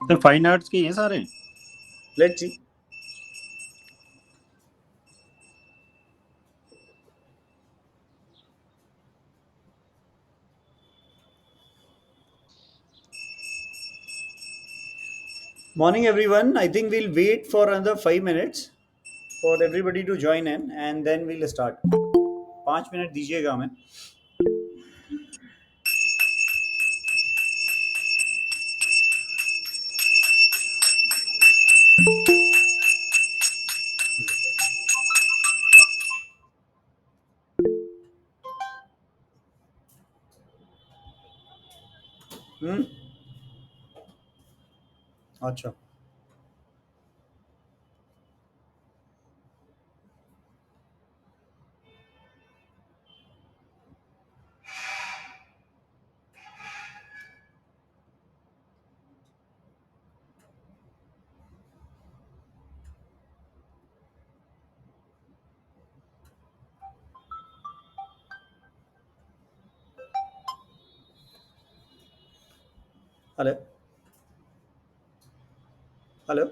Sir fine arts के ये सारे Let's see. Morning, everyone. I think we'll wait for another 5 minutes for everybody to join in, and then we'll start. 5 minute दीजिएगा हमें. अच्छा. Hello. Hello.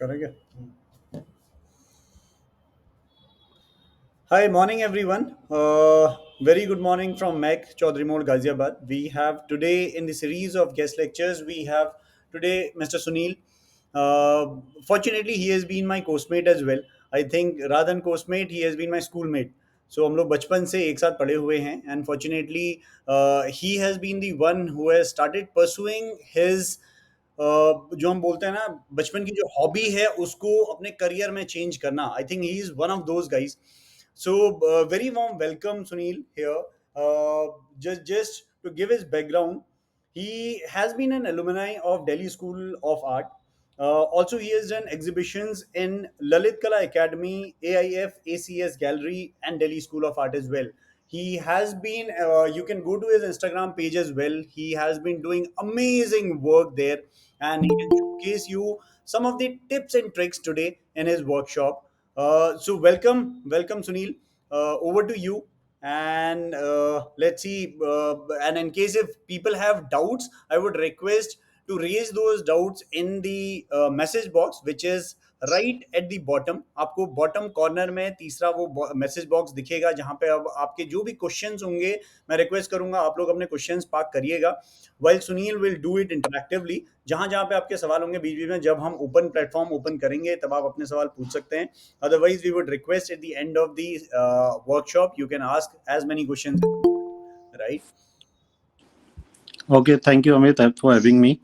करेंगे. Hi, morning everyone. Very good morning from MEC Chaudhry Mode, Ghaziabad. We have today in the series of guest lectures, we have today Mr. Sunil. Fortunately, he has been my coursemate as well. I think rather than coursemate, he has been my schoolmate. So हम लोग बचपन से एक साथ पढ़े हुए हैं. And fortunately, he has been the one who has started pursuing his जो हम बोलते हैं ना बचपन की जो हॉबी है उसको अपने करियर में चेंज करना. I think he is one of those guys. So, very warm welcome, Sunil, here. Just to give his background, he has been an alumni of Delhi School of Art. Also, he has done exhibitions in Lalit Kala Academy, AIF, ACS Gallery, and Delhi School of Art as well. He has been, you can go to his Instagram page as well. He has been doing amazing work there, and he can showcase you some of the tips and tricks today in his workshop. So welcome, Sunil. Over to you. And let's see. And in case if people have doubts, I would request to raise those doubts in the message box, which is right at the bottom. आपको bottom corner में तीसरा वो message box दिखेगा जहां पे अब आपके जो भी क्वेश्चंस होंगे मैं रिक्वेस्ट करूंगा आप लोग अपने क्वेश्चंस पार्क करिएगा. While Sunil will do it interactively. जहां जहां पे आपके सवाल होंगे बीच बीच में जब हम ओपन प्लेटफॉर्म ओपन करेंगे तब आप अपने सवाल पूछ सकते हैं. Otherwise, we would request at the end of the workshop, you can ask as many questions, right? Okay. Thank you Amit for having me.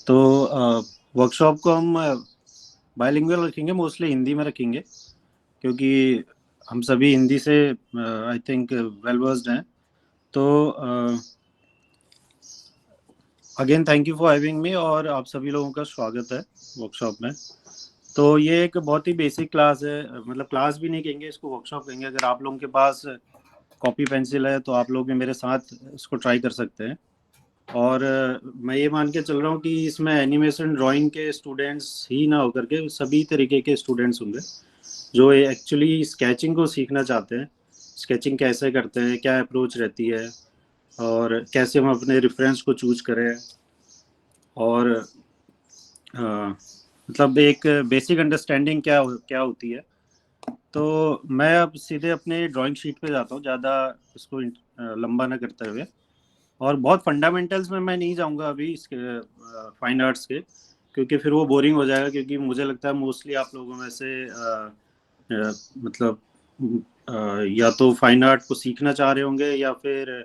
तो वर्कशॉप को हम बायलिंगुअल रखेंगे, मोस्टली हिंदी में रखेंगे क्योंकि हम सभी हिंदी से आई थिंक वेल वर्स्ड हैं. तो again thank you for having me और आप सभी लोगों का स्वागत है वर्कशॉप में. तो ये एक बहुत ही बेसिक क्लास है, मतलब क्लास भी नहीं कहेंगे इसको, वर्कशॉप कहेंगे. अगर आप लोगों के पास कॉपी पेंसिल है तो आप लोग भी मेरे साथ इसको ट्राई कर सकते हैं. और मैं ये मान के चल रहा हूँ कि इसमें एनिमेशन ड्राइंग के स्टूडेंट्स ही ना होकर के सभी तरीके के स्टूडेंट्स होंगे जो एक्चुअली स्केचिंग को सीखना चाहते हैं. स्केचिंग कैसे करते हैं, क्या अप्रोच रहती है और कैसे हम अपने रेफरेंस को चूज करें और मतलब एक बेसिक अंडरस्टैंडिंग क्या होती है। तो मैं अब सीधे अपने ड्राइंग शीट पे जाता हूँ, ज़्यादा इसको लंबा ना करते हुए। और बहुत फंडामेंटल्स में मैं नहीं जाऊंगा अभी इसके फाइन आर्ट्स के, क्योंकि फिर वो बोरिंग हो जाएगा। क्योंकि मुझे लगता है मोस्टली आप लोगों में से मतलब या तो फाइन आर्ट को सीखना चाह रहे होंगे या फिर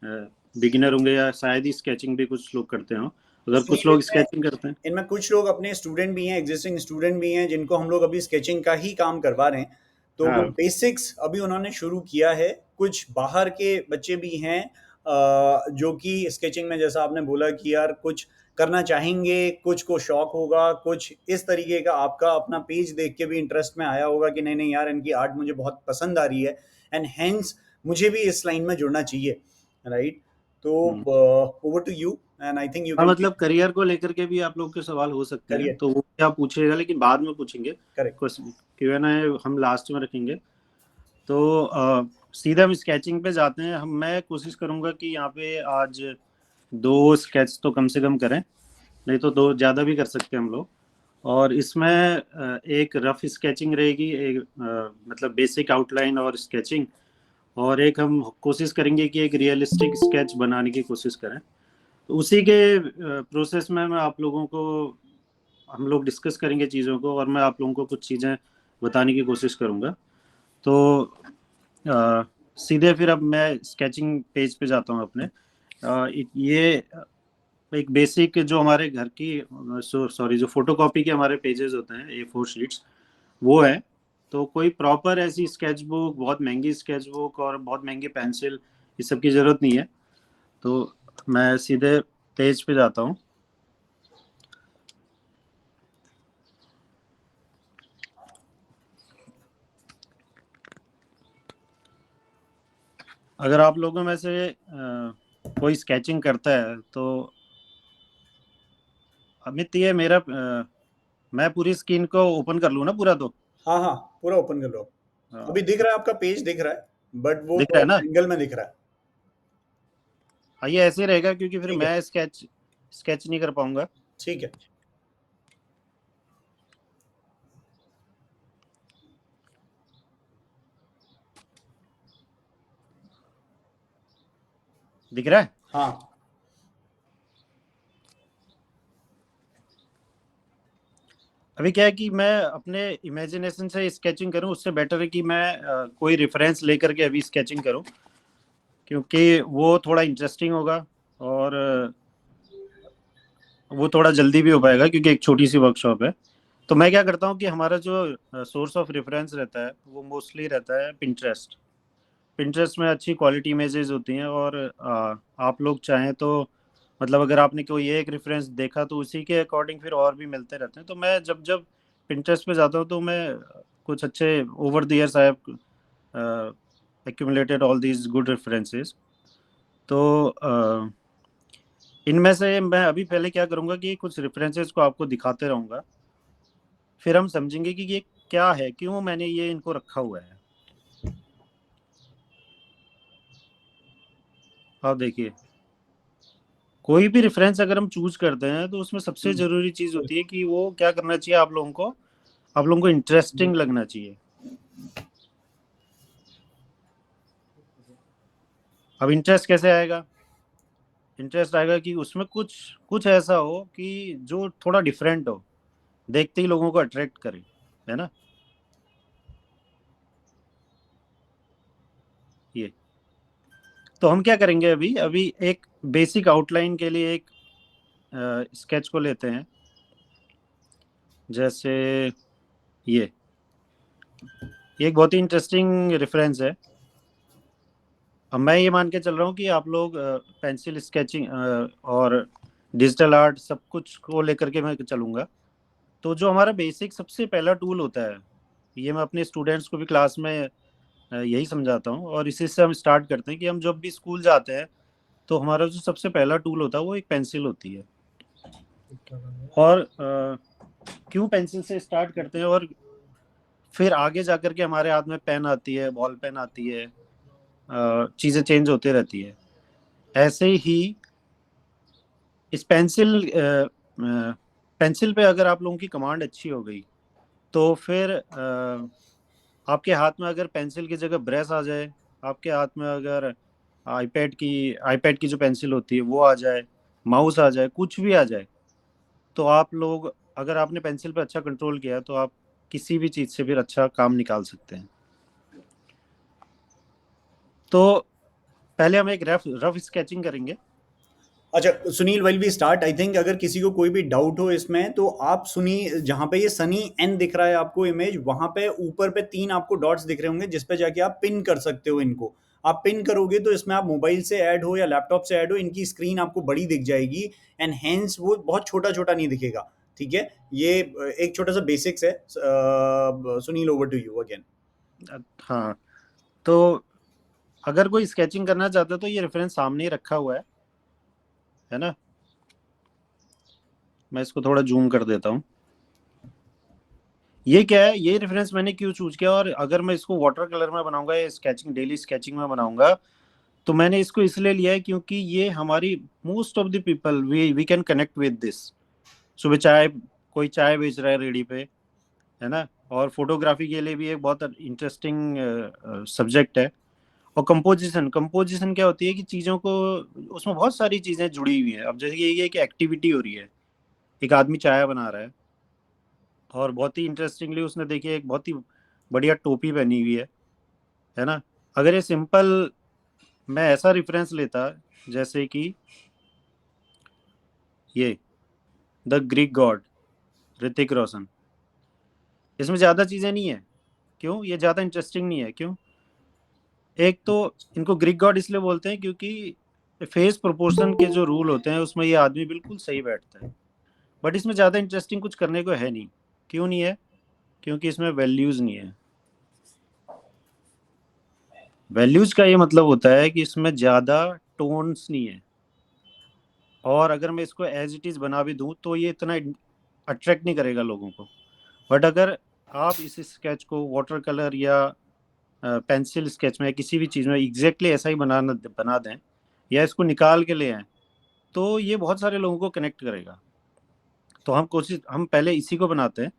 बिगिनर होंगे, या शायद ही स्केचिंग भी कुछ लोग करते हो। अगर कुछ सुनील, लोग स्केचिंग करते हैं। इनमें कुछ लोग अपने स्टूडेंट भी हैं, एग्जिस्टिंग स्टूडेंट भी हैं, जिनको हम लोग अभी स्केचिंग का ही काम करवा रहे हैं। तो वो हाँ बेसिक्स अभी उन्होंने शुरू किया है। कुछ बाहर के बच्चे भी हैं जो कि स्केचिंग में, जैसा आपने बोला कि यार कुछ करना चाहेंगे, कुछ को शौक होगा, कुछ इस तरीके का आपका अपना पेज देख के भी इंटरेस्ट में आया होगा कि नहीं नहीं यार, इनकी आर्ट मुझे बहुत पसंद आ रही है, एंड हेंस मुझे भी इस लाइन में जुड़ना चाहिए, राइट? तो hmm. Over to you, and I think you हाँ, कैन मतलब करियर को लेकर के भी आप लोग के सवाल हो सकते हैं, करिए। तो वो क्या पूछेगा, लेकिन बाद में पूछेंगे। करेक्ट। क्वेश्चन Q&A हम लास्ट में रखेंगे। तो सीधा हम स्केचिंग पे जाते हैं। हम मैं कोशिश करूंगा कि यहाँ पे आज 2 स्केच तो कम से कम करें, नहीं तो 2 ज़्यादा भी कर सकते हैं हम लोग। और इसमें एक रफ स्केचिंग रहेगी, एक मतलब बेसिक आउटलाइन और स्केचिंग। और एक हम कोशिश करेंगे कि एक रियलिस्टिक स्केच बनाने की कोशिश करें। तो उसी के प्रोसेस में मैं आप लोगों को, हम लोग डिस्कस करेंगे चीज़ों को, और मैं आप लोगों को कुछ चीज़ें बताने की कोशिश करूँगा। तो अ, सीधे फिर अब मैं स्केचिंग पेज पे जाता हूँ अपने। ये एक बेसिक जो हमारे घर की, सॉरी, जो फोटोकॉपी के हमारे पेजेस होते हैं, A4 शीट्स, वो है। तो कोई प्रॉपर ऐसी स्केच बुक, बहुत महंगी स्केच बुक और बहुत महंगी पेंसिल, इस सब की ज़रूरत नहीं है। तो मैं सीधे पेज पे जाता हूँ। अगर आप लोगों में से कोई स्केचिंग करता है तो अमित, ये मेरा मैं पूरी स्क्रीन को ओपन कर लूँ ना पूरा? तो हाँ हाँ, पूरा ओपन कर लो। अभी दिख रहा है, आपका पेज दिख रहा है, बट वो दिख रहा थोड़ा है ना? सा एंगल में दिख रहा है। हाँ, ये ऐसे ही रहेगा क्योंकि फिर ठीक है। मैं स्केच स्केच नहीं कर पाऊंगा। ठीक है। दिख रहा है? हाँ। अभी क्या है कि मैं अपने इमेजिनेशन से स्केचिंग करूं, उससे बेटर है कि मैं कोई रेफरेंस लेकर के अभी स्केचिंग करूं, क्योंकि वो थोड़ा इंटरेस्टिंग होगा। और वो थोड़ा जल्दी भी हो पाएगा क्योंकि एक छोटी सी वर्कशॉप है। तो मैं क्या करता हूँ कि हमारा जो सोर्स ऑफ रेफरेंस रहता है वो मोस्टली रहता है पिंटरेस्ट। पिंटरेस्ट में अच्छी क्वालिटी इमेजेस होती हैं। और आप लोग चाहें तो, मतलब अगर आपने कोई एक रेफरेंस देखा तो उसी के अकॉर्डिंग फिर और भी मिलते रहते हैं। तो मैं जब जब पिंटरेस्ट पे जाता हूँ तो मैं कुछ अच्छे, over the years I have accumulated all these good references। तो इनमें से मैं अभी पहले क्या करूँगा कि कुछ रेफरेंसेस को आपको दिखाते रहूँगा, फिर हम समझेंगे कि ये क्या है, क्यों मैंने ये इनको रखा हुआ है। आप देखिए, कोई भी रेफरेंस अगर हम चूज करते हैं तो उसमें सबसे हम्म, जरूरी चीज होती है कि वो क्या करना चाहिए, आप लोगों को इंटरेस्टिंग लगना चाहिए। अब इंटरेस्ट कैसे आएगा? इंटरेस्ट आएगा कि उसमें कुछ कुछ ऐसा हो कि जो थोड़ा डिफरेंट हो, देखते ही लोगों को अट्रैक्ट करे, है ना? ये तो हम क्या करेंगे, अभी अभी एक बेसिक आउटलाइन के लिए एक स्केच को लेते हैं। जैसे ये ये एक बहुत ही इंटरेस्टिंग रेफरेंस है। अब मैं ये मान के चल रहा हूँ कि आप लोग पेंसिल स्केचिंग और डिजिटल आर्ट सब कुछ को लेकर के मैं चलूँगा। तो जो हमारा बेसिक सबसे पहला टूल होता है, ये मैं अपने स्टूडेंट्स को भी क्लास में यही समझाता हूँ, और इसी से हम स्टार्ट करते हैं कि हम जब भी स्कूल जाते हैं तो हमारा जो सबसे पहला टूल होता है वो एक पेंसिल होती है। और क्यों पेंसिल से स्टार्ट करते हैं, और फिर आगे जा कर के हमारे हाथ में पेन आती है, बॉल पेन आती है, चीज़ें चेंज होती रहती है। ऐसे ही इस पेंसिल पेंसिल पे अगर आप लोगों की कमांड अच्छी हो गई तो फिर आपके हाथ में अगर पेंसिल की जगह ब्रश आ जाए, आपके हाथ में अगर आईपैड की जो पेंसिल होती है वो आ जाए, माउस आ जाए, कुछ भी आ जाए, तो आप लोग, अगर आपने पेंसिल पे अच्छा कंट्रोल किया है, तो आप किसी भी चीज से फिर अच्छा काम निकाल सकते हैं। तो पहले हम एक रफ रफ स्केचिंग करेंगे। अच्छा Sunil, well we start, I think अगर किसी को कोई भी डाउट हो इसमें तो आप सुनी, जहां पे ये सनी एन दिख रहा है आपको इमेज, वहां पे ऊपर पे 3 आपको डॉट्स दिख रहे होंगे जिस पे जाके आप पिन कर सकते हो इनको। आप पिन करोगे तो इसमें आप मोबाइल से ऐड हो या लैपटॉप से ऐड हो, इनकी स्क्रीन आपको बड़ी दिख जाएगी एंड हेंस वो बहुत छोटा छोटा नहीं दिखेगा। ठीक है, ये एक छोटा सा बेसिक्स है। Sunil, over to you again. हाँ, तो अगर कोई स्केचिंग करना चाहता है तो ये रेफरेंस सामने ही रखा हुआ है ना। मैं इसको थोड़ा जूम कर देता हूँ। ये क्या है, ये रेफरेंस मैंने क्यों चूज किया, और अगर मैं इसको वाटर कलर में बनाऊंगा या स्केचिंग, डेली स्केचिंग में बनाऊंगा, तो मैंने इसको इसलिए लिया है क्योंकि ये हमारी most of the people we can connect with this. सुबह चाय, कोई चाय बेच रहा है रेडी पे, है ना, और फोटोग्राफी के लिए भी एक बहुत इंटरेस्टिंग सब्जेक्ट है। और कंपोजिशन, कंपोजिशन क्या होती है कि चीज़ों को, उसमें बहुत सारी चीज़ें जुड़ी हुई हैं। अब जैसे कि ये कि एक्टिविटी हो रही है, एक आदमी चाय बना रहा है, और बहुत ही इंटरेस्टिंगली उसने, देखिए, एक बहुत ही बढ़िया टोपी पहनी हुई है ना। अगर ये सिंपल मैं ऐसा रेफरेंस लेता, जैसे कि ये the Greek God, Hrithik Roshan, इसमें ज़्यादा चीज़ें नहीं है। क्यों ये ज़्यादा इंटरेस्टिंग नहीं है? क्यों? एक तो इनको ग्रीक गॉड इसलिए बोलते हैं क्योंकि फेस प्रोपोर्शन के जो रूल होते हैं उसमें ये आदमी बिल्कुल सही बैठता है। बट इसमें ज़्यादा इंटरेस्टिंग कुछ करने को है नहीं। क्यों नहीं है? क्योंकि इसमें वैल्यूज़ नहीं है। वैल्यूज़ का ये मतलब होता है कि इसमें ज़्यादा टोन्स नहीं है, और अगर मैं इसको एज इट इज़ बना भी दूँ तो ये इतना अट्रैक्ट नहीं करेगा लोगों को। बट अगर आप इस स्केच को वाटर कलर या पेंसिल स्केच में, किसी भी चीज़ में एग्जैक्टली ऐसा ही बना दें, या इसको निकाल के ले आएं, तो ये बहुत सारे लोगों को कनेक्ट करेगा। तो हम पहले इसी को बनाते हैं,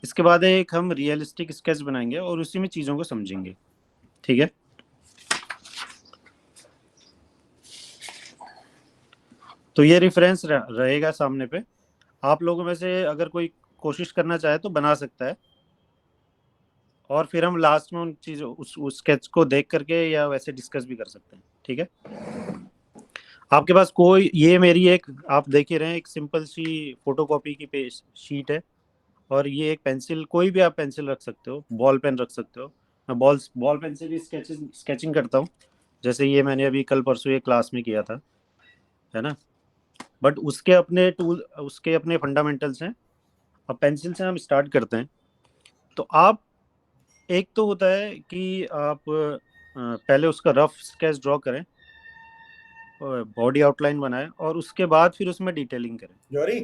इसके बाद एक हम रियलिस्टिक स्केच बनाएंगे और उसी में चीज़ों को समझेंगे। ठीक है, तो ये रेफरेंस रहेगा सामने पे। आप लोगों में से अगर कोई कोशिश करना चाहे तो बना सकता है, और फिर हम लास्ट में उन चीज़ों, उस स्केच को देख करके या वैसे डिस्कस भी कर सकते हैं। ठीक है, आपके पास कोई, ये मेरी एक, आप देख ही रहे हैं, एक सिंपल सी फोटोकॉपी की पेज शीट है, और ये एक पेंसिल, कोई भी आप पेंसिल रख सकते हो, बॉल पेन रख सकते हो। मैं बॉल पेन से भी स्केचिंग करता हूँ, जैसे ये मैंने अभी कल परसों ये क्लास में किया था, है ना। बट उसके अपने फंडामेंटल्स हैं। अब पेंसिल से हम स्टार्ट करते हैं। तो आप, एक तो होता है कि आप पहले उसका रफ स्केच ड्रॉ करें, बॉडी आउटलाइन बनाएं, और उसके बाद फिर उसमें डिटेलिंग करें। जॉरी,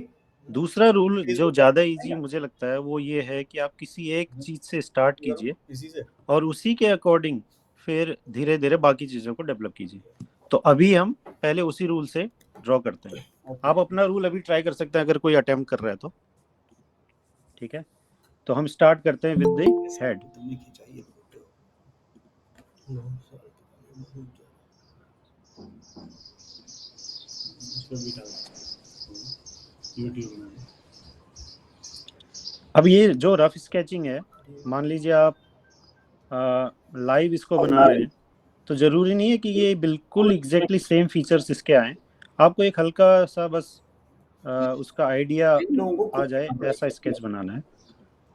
दूसरा रूल जो फेसबुक पे ज़्यादा इजी आएगा मुझे लगता है वो ये है कि आप किसी एक चीज़ से स्टार्ट करो कीजिए, इसी से। और उसी के अकॉर्डिंग फिर धीरे धीरे बाकी चीज़ों को डेवलप कीजिए। तो अभी हम पहले उसी रूल से ड्रॉ करते हैं। ओके, आप अपना रूल अभी ट्राई कर सकते हैं अगर कोई अटेम्प्ट कर रहा है तो। ठीक है, तो हम स्टार्ट करते हैं विद द हेड। तुमने खींचा ये फोटो। इस पे भी डाल यूट्यूब में। अब ये जो रफ स्केचिंग है, मान लीजिए आप लाइव इसको बना रहे हैं, तो ज़रूरी नहीं है कि ये बिल्कुल एग्जैक्टली सेम फीचर्स इसके आए। आपको एक हल्का सा बस उसका आइडिया इन लोगों को आ खुद जाए, करना ऐसा पड़ेगा, स्केच बनाना है।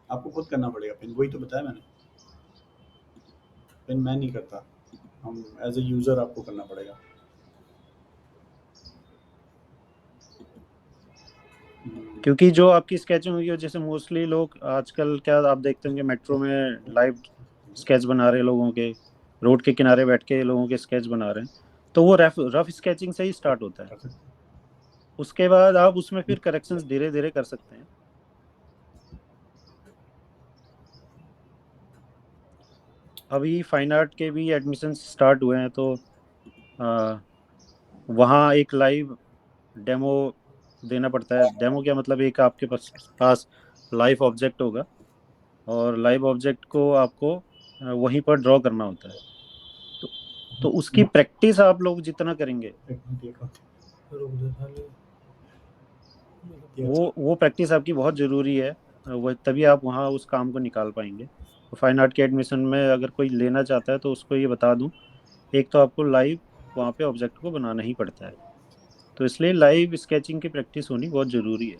आपको खुद करना पड़ेगा पिन, वही तो बताया मैंने। पिन मैं नहीं करता, हम एज ए यूजर आपको करना पड़ेगा। क्योंकि जो आपकी स्केचिंग हुई है, जैसे मोस्टली लोग आजकल, क्या आप देखते होंगे, मेट्रो में लाइव स्केच बना रहे हैं लोगों के, रोड के किनारे बैठ के लोगों के स्केच बना रहे हैं, तो वो रफ रफ स्केचिंग से ही स्टार्ट होता है। कर सकते उसके बाद आप उसमें फिर करेक्शंस धीरे धीरे कर सकते हैं। अभी फाइन आर्ट के भी एडमिशन स्टार्ट हुए हैं, तो आ, वहाँ एक लाइव डेमो देना पड़ता है। डेमो क्या मतलब, एक आपके पास लाइव ऑब्जेक्ट होगा और लाइव ऑब्जेक्ट को आपको वहीं पर ड्रॉ करना होता है। तो, तो उसकी प्रैक्टिस आप लोग जितना करेंगे वो प्रैक्टिस आपकी बहुत ज़रूरी है। वो तभी आप वहाँ उस काम को निकाल पाएंगे। तो फाइन आर्ट के एडमिशन में अगर कोई लेना चाहता है तो उसको ये बता दूं, एक तो आपको लाइव वहाँ पे ऑब्जेक्ट को बनाना ही पड़ता है। तो इसलिए लाइव स्केचिंग की प्रैक्टिस होनी बहुत ज़रूरी है।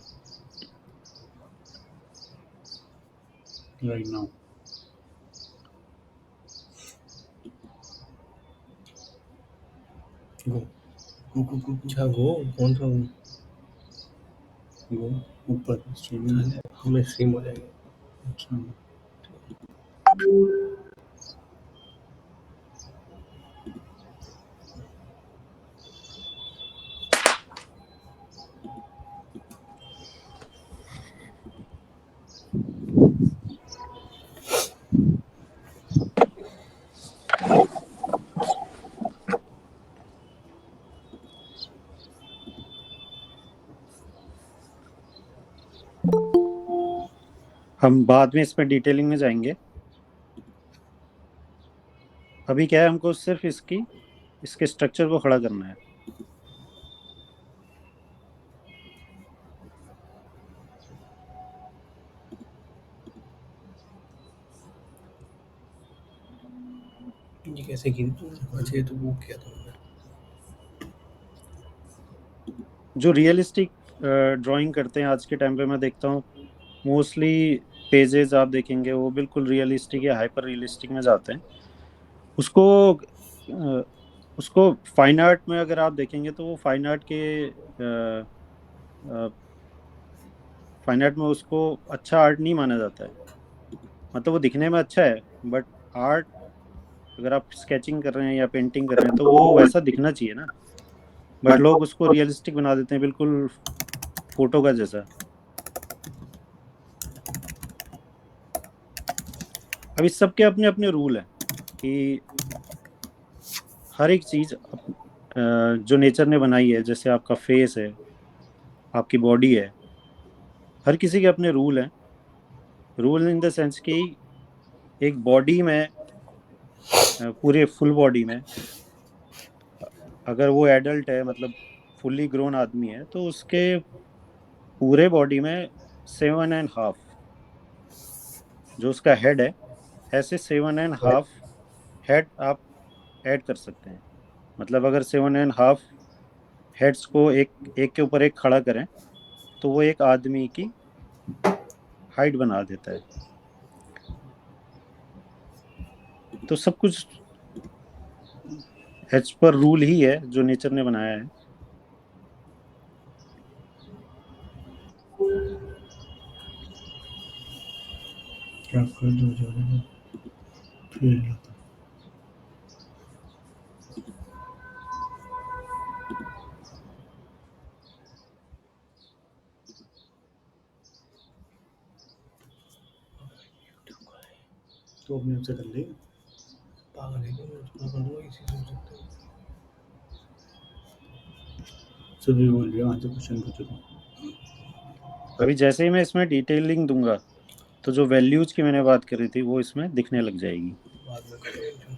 right now. Go. Go. अच्छा गो कौन सा Go. ऊपर streaming. हमें स्ट्रीम हो जाएगा। अच्छा हम बाद में इसमें डिटेलिंग में जाएंगे। अभी क्या है, हमको सिर्फ इसके स्ट्रक्चर को खड़ा करना है। ये कैसे की अच्छा ये तो वो किया था मैंने। जो रियलिस्टिक ड्राइंग करते हैं आज के टाइम पे, मैं देखता हूँ मोस्टली पेजेस आप देखेंगे वो बिल्कुल रियलिस्टिक या हाइपर रियलिस्टिक में जाते हैं। उसको अ, उसको फाइन आर्ट में अगर आप देखेंगे तो वो फाइन आर्ट में उसको अच्छा आर्ट नहीं माना जाता है। मतलब वो दिखने में अच्छा है, बट आर्ट, अगर आप स्केचिंग कर रहे हैं या पेंटिंग कर रहे हैं तो वो वैसा दिखना चाहिए ना। बट लोग उसको रियलिस्टिक बना देते हैं, बिल्कुल फोटो का जैसा। अब इस सब के अपने अपने रूल हैं कि हर एक चीज जो नेचर ने बनाई है, जैसे आपका फेस है, आपकी बॉडी है, हर किसी के अपने रूल हैं। रूल इन द सेंस कि एक बॉडी में, पूरे फुल बॉडी में, अगर वो एडल्ट है मतलब फुल्ली ग्रोन आदमी है, तो उसके पूरे बॉडी में 7.5 जो उसका हेड है, ऐसे 7.5 हेड आप ऐड कर सकते हैं। मतलब अगर 7.5 हेड्स को एक एक के ऊपर एक खड़ा करें तो वो एक आदमी की हाइट बना देता है। तो सब कुछ एज पर रूल ही है जो नेचर ने बनाया है। क्या कर दो जाने फिर तो अपने से कर ले। पागल है क्या मैं उसको कर दूंगा इसी से हो सकता है। सभी बोल रहे हो आज क्वेश्चन पूछो तो। अभी जैसे ही मैं इसमें डिटेलिंग दूंगा तो जो वैल्यूज की मैंने बात करी थी वो इसमें दिखने लग जाएगी। बाद में कर लेंगे।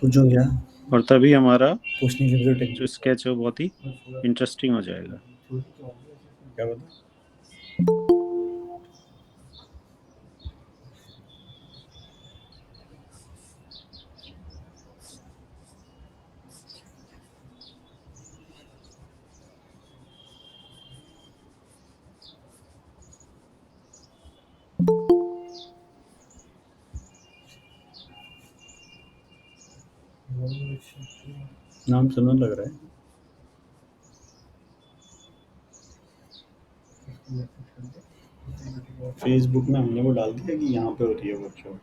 पूछो क्या और तभी हमारा पूछने की जरूरत है जो स्केच है वो बहुत ही इंटरेस्टिंग हो जाएगा। क्या बता नाम सुना लग रहा है। फेसबुक में हमने वो डाल दिया कि यहाँ पे हो रही है workshop.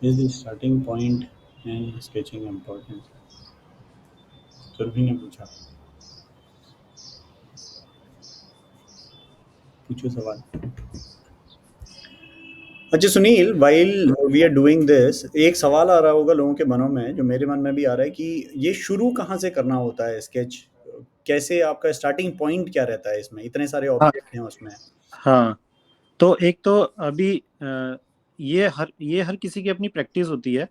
Is the starting point and sketching important? Surabhi ने पूछा। पूछो सवाल। अच्छा Sunil, while we are doing this, एक सवाल आ रहा होगा लोगों के मनों में, जो मेरे मन में भी आ रहा है कि ये शुरू कहाँ से करना होता है स्केच? कैसे आपका स्टार्टिंग पॉइंट क्या रहता है इसमें? इतने सारे हाँ ऑब्जेक्ट हैं उसमें। हाँ, तो एक तो अभी ये हर किसी की अपनी प्रैक्टिस होती है।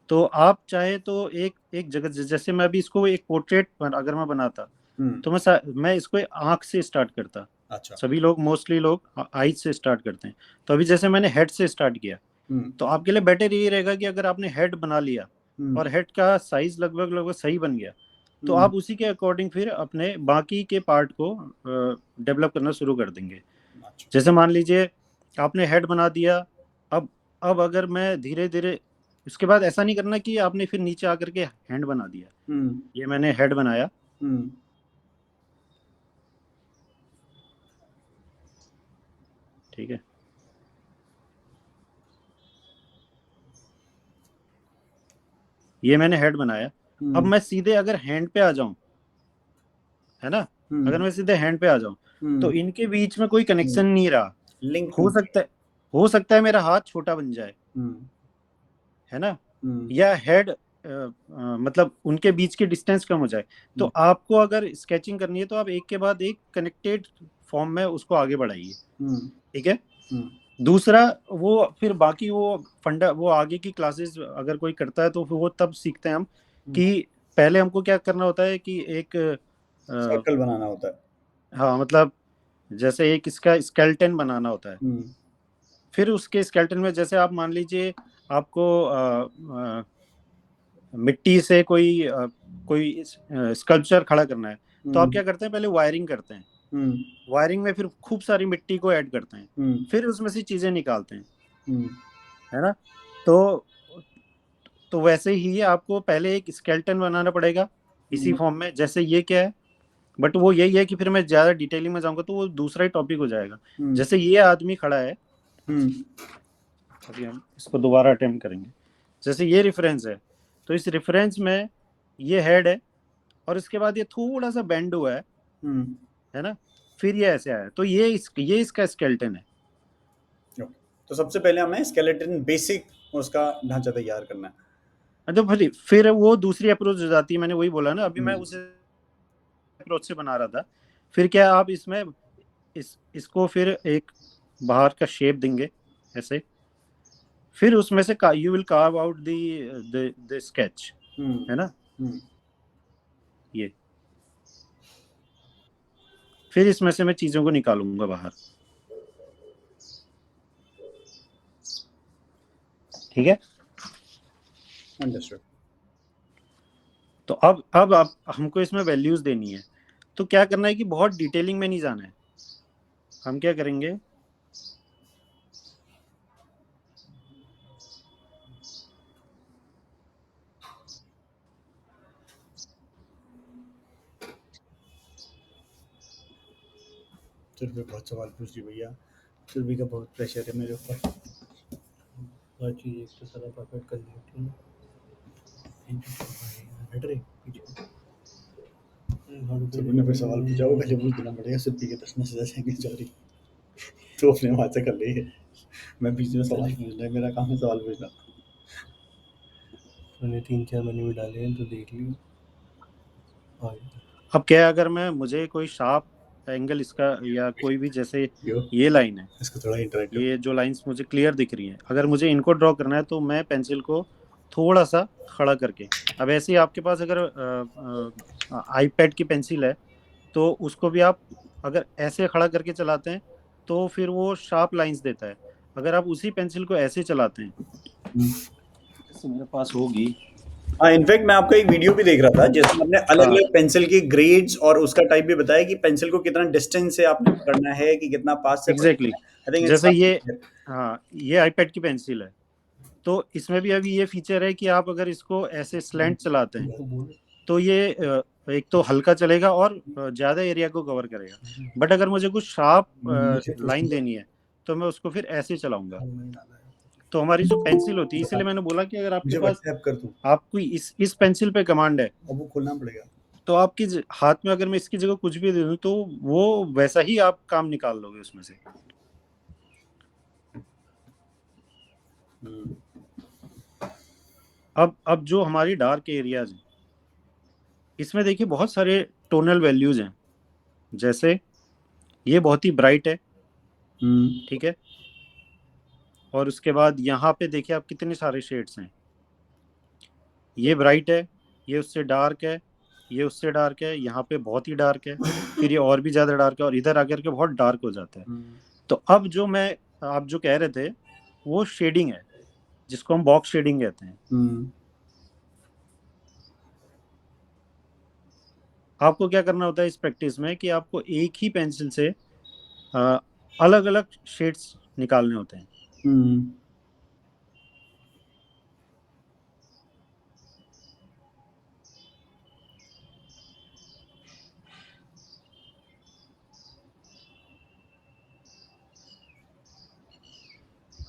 तो आप चाहे तो एक एक जगह जैसे मैं अभी इसको एक पोर्ट्रेट अगर मैं बनाता तो मैं इसको एक आंख से स्टार्ट करता। अच्छा। सभी लोग मोस्टली लोग आईज से स्टार्ट करते हैं। तो अभी जैसे मैंने हेड से स्टार्ट किया, तो आपके लिए बेटर यही रहेगा कि अगर आपने हेड बना लिया और हेड का साइज लगभग लगभग सही बन गया, तो आप उसी के अकॉर्डिंग फिर अपने बाकी के पार्ट को डेवलप करना शुरू कर देंगे। अच्छा। जैसे मान लीजिए आपने हेड बना दिया, अब अगर मैं धीरे धीरे, उसके बाद ऐसा नहीं करना कि आपने फिर नीचे आकर के हैंड बना दिया। ये मैंने हेड बनाया, ठीक है, ये मैंने हेड बनाया। अब मैं सीधे अगर हैंड पे आ जाऊं, है ना, अगर मैं सीधे हैंड पे आ जाऊं तो इनके बीच में कोई कनेक्शन नहीं रहा। लिंक हो सकता है मेरा हाथ छोटा बन जाए, है ना, या हेड मतलब उनके बीच की डिस्टेंस कम हो जाए। तो आपको अगर स्केचिंग करनी है तो आप एक के बाद एक कनेक्टेड फॉर्म में उसको आगे बढ़ाइए, ठीक है। दूसरा, वो फिर बाकी वो आगे की क्लासेस अगर कोई करता है तो फिर वो तब सीखते हैं हम कि पहले हमको क्या करना होता है कि एक सर्कल बनाना होता है। हाँ, मतलब जैसे एक इसका स्केलेटन बनाना होता है। फिर उसके स्केलेटन में जैसे आप मान लीजिए आपको मिट्टी से कोई स्कल्पचर खड़ा करना है, तो आप क्या करते हैं, पहले वायरिंग करते हैं। वायरिंग में फिर खूब सारी मिट्टी को ऐड करते हैं, फिर उसमें से चीजें निकालते हैं, है ना। तो वैसे ही आपको पहले एक स्केलेटन बनाना पड़ेगा इसी फॉर्म में। जैसे ये क्या है, बट वो यही है कि फिर मैं ज्यादा डिटेलिंग में जाऊंगा तो वो दूसरा ही टॉपिक हो जाएगा। जैसे ये आदमी खड़ा है, अभी हम इसको दोबारा अटेम्प्ट करेंगे। जैसे ये रेफरेंस है, तो इस रेफरेंस में ये हेड है और इसके बाद ये थोड़ा सा बेंड हुआ है ना, फिर ये ऐसे आया, तो ये इसका स्केलेटन है। तो सबसे पहले हमें स्केलेटन बेसिक उसका ढांचा तैयार करना है। तो फिर वो दूसरी अप्रोच हो जाती है, मैंने वही बोला ना, अभी मैं उस अप्रोच से बना रहा था। फिर क्या आप इसमें इसको फिर एक बाहर का शेप देंगे ऐसे, फिर उसमें से you will carve out the sketch, है ना। ये फिर इसमें से मैं चीजों को निकालूंगा बाहर, ठीक है। अंडरस्टूड। तो अब आप हमको इसमें वैल्यूज देनी है, तो क्या करना है कि बहुत डिटेलिंग में नहीं जाना है। हम क्या करेंगे, चुरबी बहुत सवाल पूछ रही भैया, चुरबी का बहुत प्रेशर है मेरे ऊपर। हर चीज़ एक तो सारा परफेक्ट कर ली हट रही पीछे। चुरबी ने फिर सवाल पूछा, वो पहले पूछ देना पड़ेगा, चुरबी के प्रश्न से जाएंगे सॉरी। तो अपने वहां से कर ले, मैं बीच में सवाल पूछना है, मेरा काम है सवाल पूछना। मैंने 3-4 महीने में डाले हैं तो देख लियो। अब क्या है, अगर मुझे कोई शार्प एंगल इसका या कोई भी, जैसे ये लाइन है, इसको थोड़ा इंटरेक्टिव, ये जो लाइंस मुझे क्लियर दिख रही हैं, अगर मुझे इनको ड्रॉ करना है तो मैं पेंसिल को थोड़ा सा खड़ा करके, अब ऐसे ही आपके पास अगर आईपैड की पेंसिल है तो उसको भी आप अगर ऐसे खड़ा करके चलाते हैं तो फिर वो शार्प लाइंस देता है। अगर आप उसी पेंसिल को ऐसे चलाते हैं, जैसे मेरे पास होगी, हाँ इनफैक्ट मैं आपका एक वीडियो भी देख रहा था जिसमें आपने अलग अलग पेंसिल की ग्रेड्स और उसका टाइप भी बताया कि पेंसिल को कितना डिस्टेंस से आपने पकड़ना है, कि कितना पास से एग्जैक्टली आई थिंक जैसे ये, हाँ, ये आईपैड की पेंसिल है, तो इसमें भी अभी ये फीचर है कि आप अगर इसको ऐसे स्लैंट चलाते हैं तो ये एक तो हल्का चलेगा और ज्यादा एरिया को कवर करेगा। बट अगर मुझे कुछ शार्प लाइन देनी है तो मैं उसको फिर ऐसे चलाऊंगा। तो हमारी जो पेंसिल होती है, इसलिए मैंने बोला कि अगर आपके पास कर दूं, आपको इस पेंसिल पे कमांड है, अब वो खोलना पड़ेगा। तो आपकी हाथ में अगर मैं इसकी जगह कुछ भी दे दूं तो वो वैसा ही आप काम निकाल लोगे उसमें से। अब जो हमारी डार्क एरियाज है, इसमें देखिए बहुत सारे टोनल वैल्यूज हैं। जैसे ये बहुत ही ब्राइट है, ठीक है। और उसके बाद यहाँ पे देखिए आप कितने सारे शेड्स हैं। ये ब्राइट है, ये उससे डार्क है, ये उससे डार्क है, यहाँ पे बहुत ही डार्क है, फिर ये और भी ज्यादा डार्क है, और इधर आकर के बहुत डार्क हो जाता है। तो अब जो मैं आप जो कह रहे थे वो शेडिंग है, जिसको हम बॉक्स शेडिंग कहते हैं। आपको क्या करना होता है इस प्रैक्टिस में कि आपको एक ही पेंसिल से अलग अलग शेड्स निकालने होते हैं।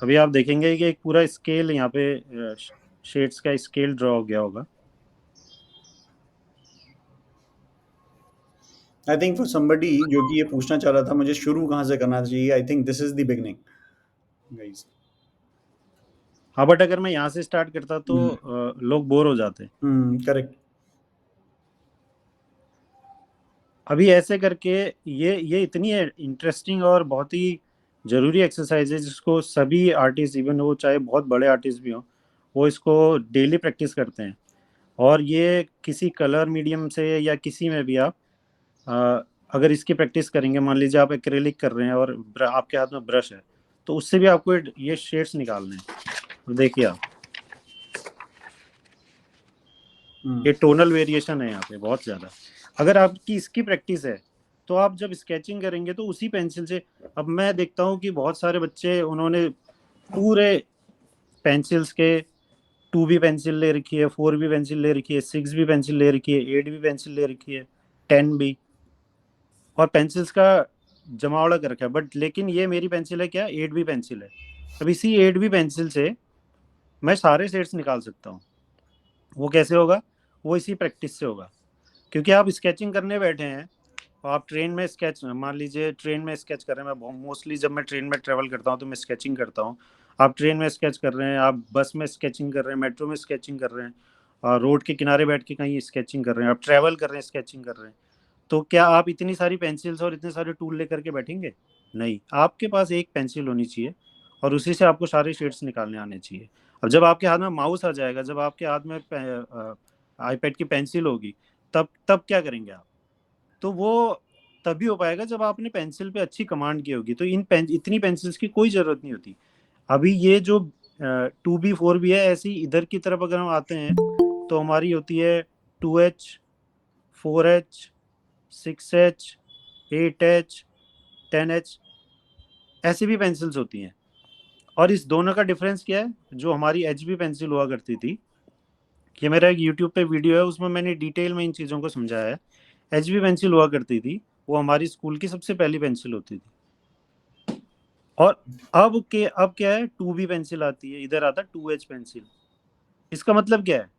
अभी आप देखेंगे कि एक पूरा स्केल यहाँ पे शेड्स का स्केल ड्रॉ हो गया होगा। आई थिंक फॉर समबडी जो कि ये पूछना चाह रहा था मुझे शुरू कहाँ से करना चाहिए, I think this is the beginning guys. हाँ, बट अगर मैं यहाँ से स्टार्ट करता तो लोग बोर हो जाते। करेक्ट। अभी ऐसे करके ये इतनी इंटरेस्टिंग और बहुत ही जरूरी एक्सरसाइज है, जिसको सभी आर्टिस्ट, इवन वो चाहे बहुत बड़े आर्टिस्ट भी हों, वो इसको डेली प्रैक्टिस करते हैं। और ये किसी कलर मीडियम से या किसी में भी आप अगर इसकी प्रैक्टिस करेंगे, मान लीजिए आप एक्रेलिक कर रहे हैं और आपके हाथ में ब्रश है, तो उससे भी आपको ये शेड्स निकालने हैं। तो देखिए आप, ये टोनल वेरिएशन है यहाँ पे बहुत ज़्यादा। अगर आपकी इसकी प्रैक्टिस है तो आप जब स्केचिंग करेंगे तो उसी पेंसिल से, अब मैं देखता हूँ कि बहुत सारे बच्चे उन्होंने पूरे पेंसिल्स के 2B पेंसिल ले रखी है, 4B पेंसिल ले रखी है, 6B पेंसिल ले रखी है, 8B पेंसिल ले रखी है, 10B, और पेंसिल्स का जमावड़ा कर रखा है। बट लेकिन ये मेरी पेंसिल है क्या, 8B पेंसिल है। अब इसी 8B पेंसिल से मैं सारे शेड्स निकाल सकता हूँ। वो कैसे होगा? वो इसी प्रैक्टिस से होगा। क्योंकि आप स्केचिंग करने बैठे हैं, तो आप ट्रेन में स्केच, मान लीजिए ट्रेन में स्केच कर रहे हैं, मैं मोस्टली जब मैं ट्रेन में ट्रेवल करता हूँ तो मैं स्केचिंग करता हूँ। आप ट्रेन में स्केच कर रहे हैं, आप बस में स्केचिंग कर रहे हैं, मेट्रो में स्केचिंग कर रहे हैं, और रोड के किनारे बैठ के कहीं स्केचिंग कर रहे हैं, आप ट्रैवल कर रहे हैं, स्केचिंग कर रहे हैं। तो क्या आप इतनी सारी पेंसिल्स और इतने सारे टूल लेकर के बैठेंगे? नहीं, आपके पास एक पेंसिल होनी चाहिए और उसी से आपको सारे शेड्स निकालने आने चाहिए। अब जब आपके हाथ में माउस आ जाएगा, जब आपके हाथ में आईपैड की पेंसिल होगी, तब क्या करेंगे आप? तो वो तभी हो पाएगा जब आपने पेंसिल पे अच्छी कमांड की होगी। तो इतनी पेंसिल्स की कोई ज़रूरत नहीं होती। अभी ये जो 2B 4B है, ऐसी इधर की तरफ अगर हम आते हैं तो हमारी होती है 2H, 4H, 6H, 8H, 10H, ऐसी भी पेंसिल्स होती हैं। और इस दोनों का डिफरेंस क्या है? जो हमारी HB पेंसिल हुआ करती थी, ये मेरा एक यूट्यूब पे वीडियो है, उसमें मैंने डिटेल में इन चीज़ों को समझाया है। HB पेंसिल हुआ करती थी, वो हमारी स्कूल की सबसे पहली पेंसिल होती थी। और अब क्या है, 2B पेंसिल आती है, इधर आता है 2H पेंसिल। इसका मतलब क्या है?